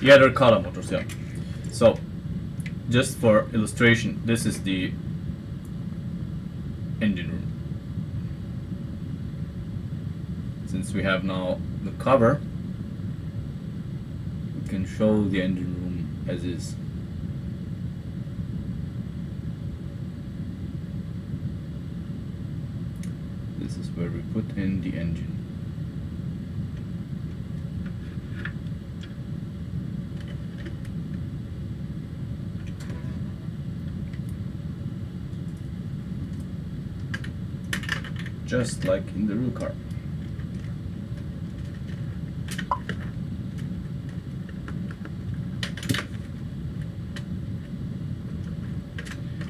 Yeah, they're column motors, yeah. So, just for illustration, this is the engine room. Since we have now the cover, we can show the engine room as is. This is where we put in the engine. Just like in the real car.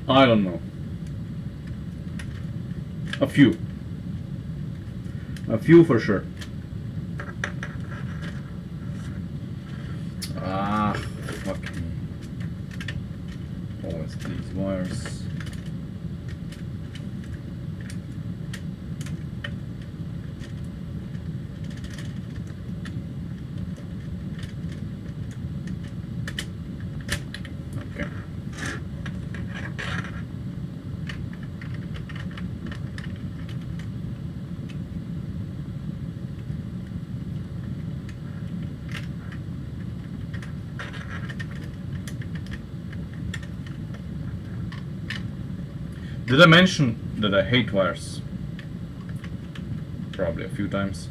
I don't know. A few for sure. Ah, fuck me. Always these wires. Did I mention that I hate wires? Probably a few times.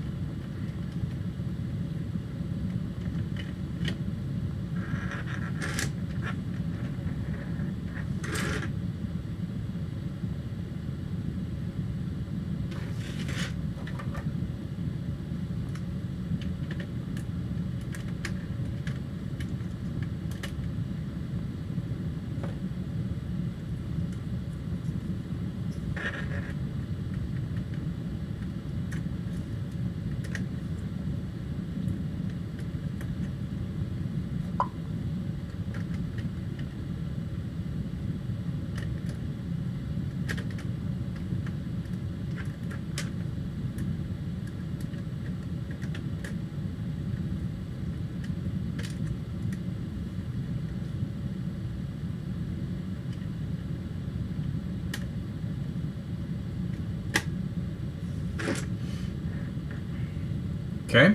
Okay.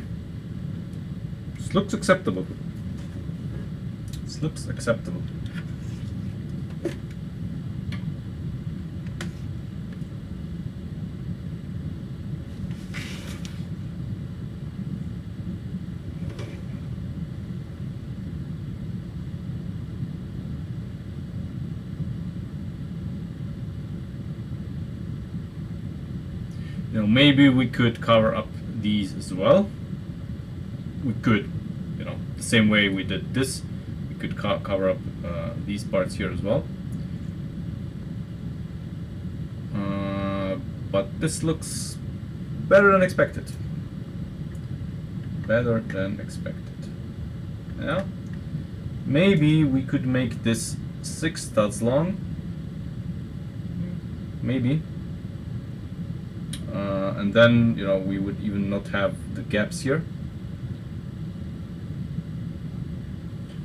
This looks acceptable. This looks acceptable. Maybe we could cover up these as well. We could, the same way we did this, we could cover up these parts here as well. But this looks better than expected. Better than expected. Yeah. Maybe we could make this 6 studs long. Maybe. And then, we would even not have the gaps here.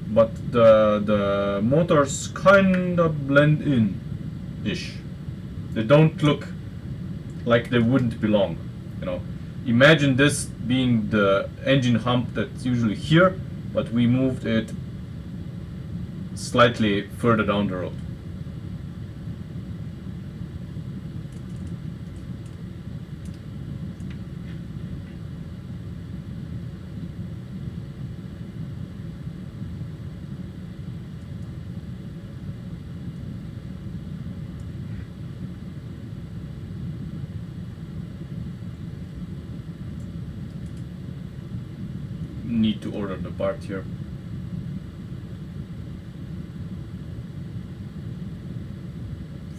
But the motors kind of blend in-ish. They don't look like they wouldn't belong. Imagine this being the engine hump that's usually here, but we moved it slightly further down the road. Need to order the part here.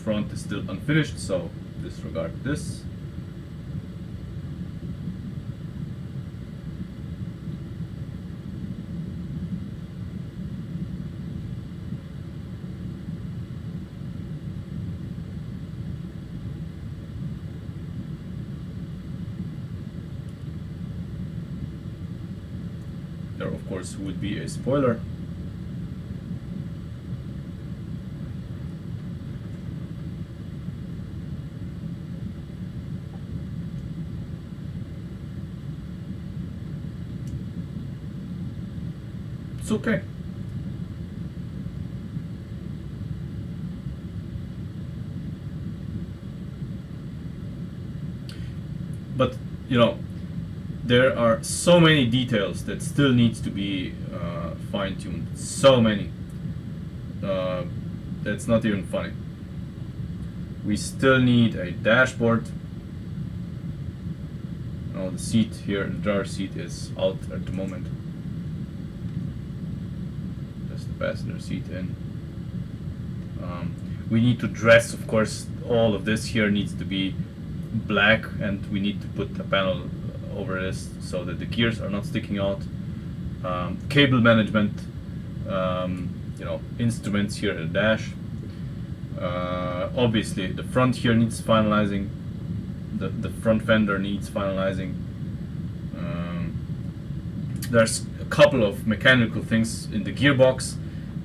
Front is still unfinished, so disregard this. There, of course, would be a spoiler. It's okay. But, you know, there are so many details that still needs to be fine-tuned. So many. That's not even funny. We still need a dashboard. Oh, the seat here, the driver seat is out at the moment. Just the passenger seat in. We need to dress, of course, all of this here needs to be black, and we need to put a panel over this so that the gears are not sticking out. Cable management, you know, instruments here at the dash. Obviously the front here needs finalizing. The front fender needs finalizing. There's a couple of mechanical things in the gearbox,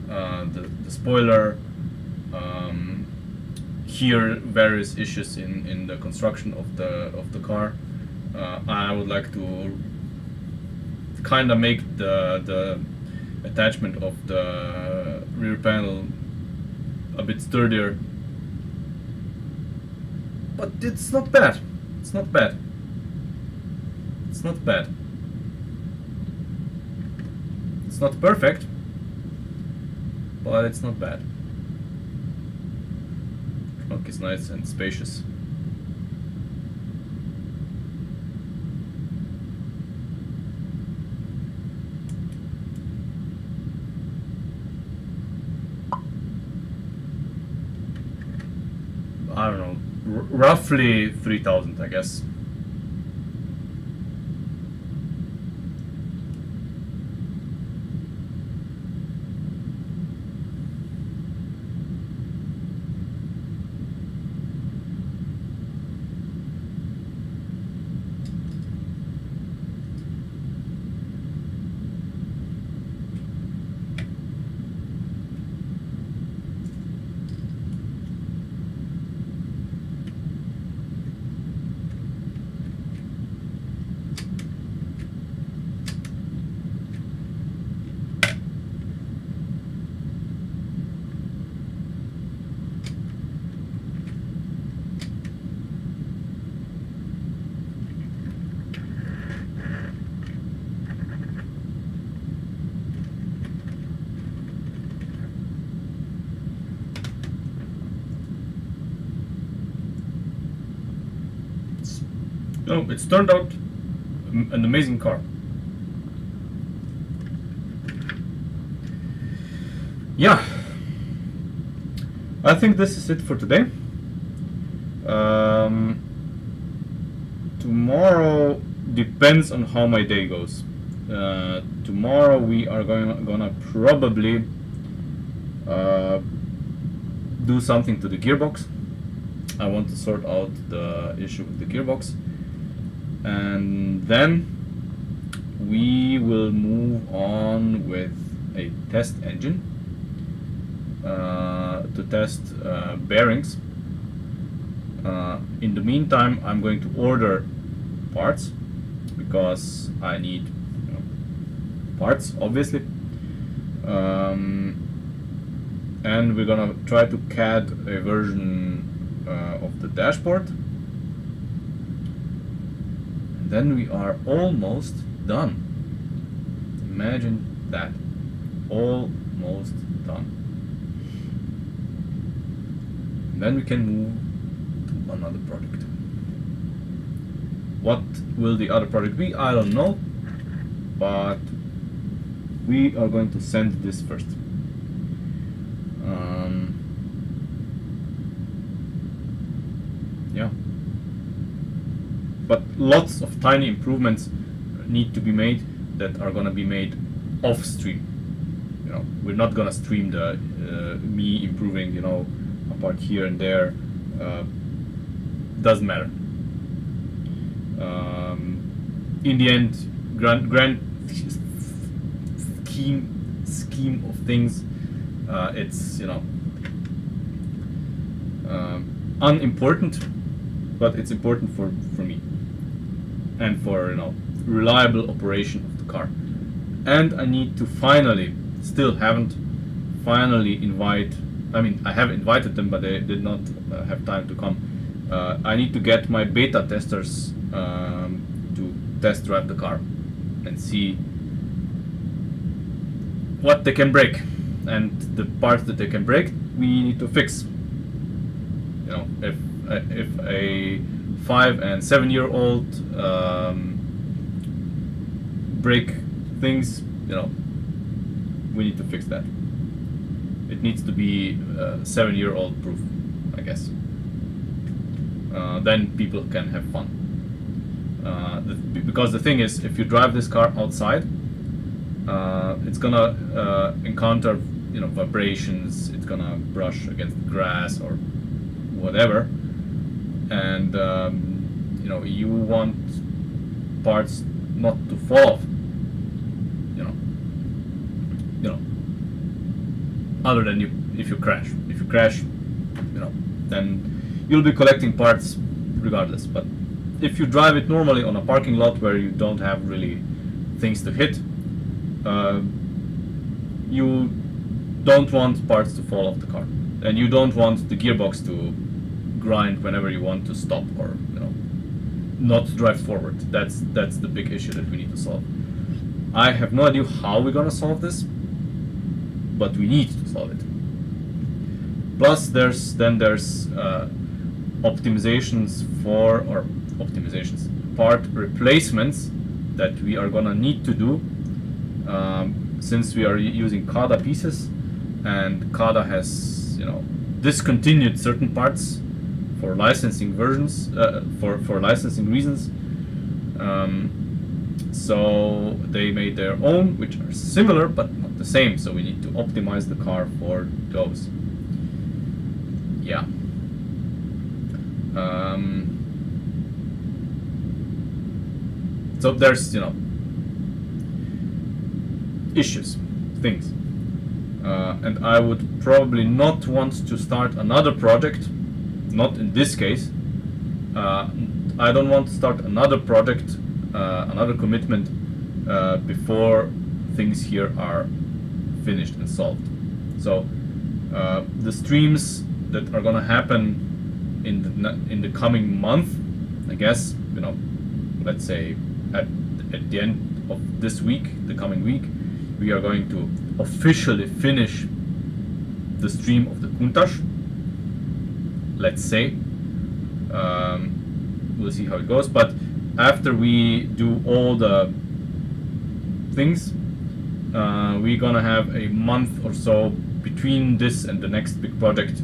the spoiler, here various issues in the construction of the car. I would like to kind of make the attachment of the rear panel a bit sturdier, but it's not bad. It's not bad. It's not bad. It's not perfect, but it's not bad. Trunk is nice and spacious. I don't know, roughly 3,000, I guess. No, it's turned out an amazing car. Yeah, I think this is it for today. Tomorrow depends on how my day goes. Tomorrow we are gonna probably do something to the gearbox. I want to sort out the issue with the gearbox, and then we will move on with a test engine to test bearings. In the meantime, I'm going to order parts because I need parts, obviously. And we're gonna try to CAD a version of the dashboard. And then we are almost done. Imagine that. Almost done. And then we can move to another project. What will the other project be? I don't know. But we are going to send this first. Yeah. But lots of tiny improvements need to be made that are gonna be made off stream. You know, we're not gonna stream the me improving, you know, a part here and there. Doesn't matter. In the end, grand scheme of things, it's, you know, unimportant, but it's important for me and for, you know, reliable operation of the car. And I need to finally, still haven't finally I have invited them, but they did not have time to come. I need to get my beta testers to test drive the car and see what they can break, and the parts that they can break we need to fix. You know, if a 5 and 7 year old break things, you know, we need to fix that. It needs to be 7-year-old proof, I guess. Then people can have fun. Because the thing is, if you drive this car outside, it's gonna encounter, you know, vibrations. It's gonna brush against grass or whatever, and you know, you want parts not to fall off. You know, other than if you crash. If you crash, you know, then you'll be collecting parts regardless. But if you drive it normally on a parking lot where you don't have really things to hit, you don't want parts to fall off the car, and you don't want the gearbox to grind whenever you want to stop, or, you know, not drive forward. That's the big issue that we need to solve. I have no idea how we're gonna solve this, but we need to solve it. Plus, there's optimizations part replacements that we are gonna need to do, since we are using CADA pieces, and CADA has, you know, discontinued certain parts for licensing versions, for licensing reasons. So they made their own, which are similar but not the same. So we need to optimize the car for those. Yeah. So there's, you know, issues, things, and I would probably not want to start another project. Not in this case. I don't want to start another project, another commitment, before things here are finished and solved. So the streams that are gonna happen in the coming month, I guess, you know, let's say at the end of this week, the coming week, we are going to officially finish the stream of the Countach. Let's say. We'll see how it goes, but after we do all the things, we're gonna have a month or so between this and the next big project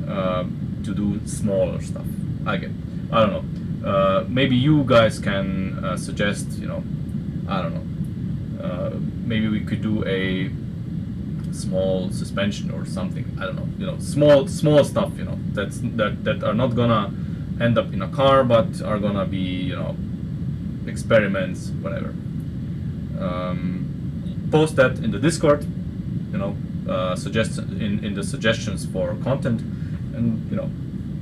to do smaller stuff. I don't know. Maybe you guys can suggest, you know, I don't know. Maybe we could do a small suspension or something. I don't know. You know, small stuff. You know, that are not gonna end up in a car, but are gonna be, you know, experiments, whatever. Post that in the Discord. You know, suggest in the suggestions for content, and, you know,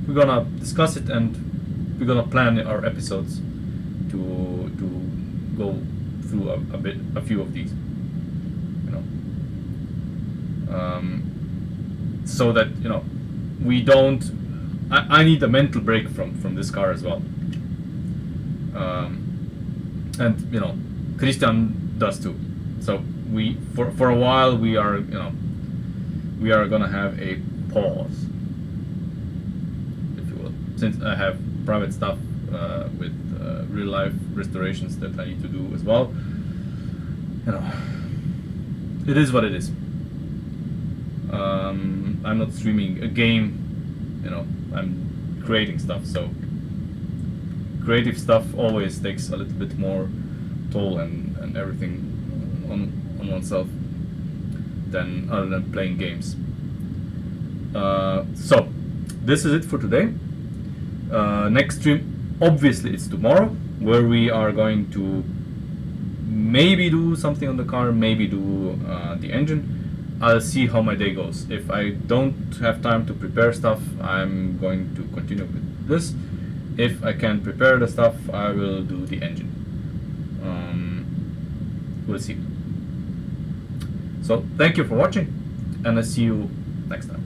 we're gonna discuss it, and we're gonna plan our episodes to go through a few of these. so that we don't. I need a mental break from this car as well, and Christian does too. So we for a while we are gonna have a pause, if you will, since I have private stuff with real life restorations that I need to do as well. It is what it is. I'm not streaming a game. I'm creating stuff, so creative stuff always takes a little bit more toll and everything on oneself than other than playing games. So this is it for today. Next stream, obviously, it's tomorrow, where we are going to maybe do something on the car, maybe do the engine. I'll see how my day goes. If I don't have time to prepare stuff, I'm going to continue with this. If I can prepare the stuff, I will do the engine. We'll see. So thank you for watching, and I'll see you next time.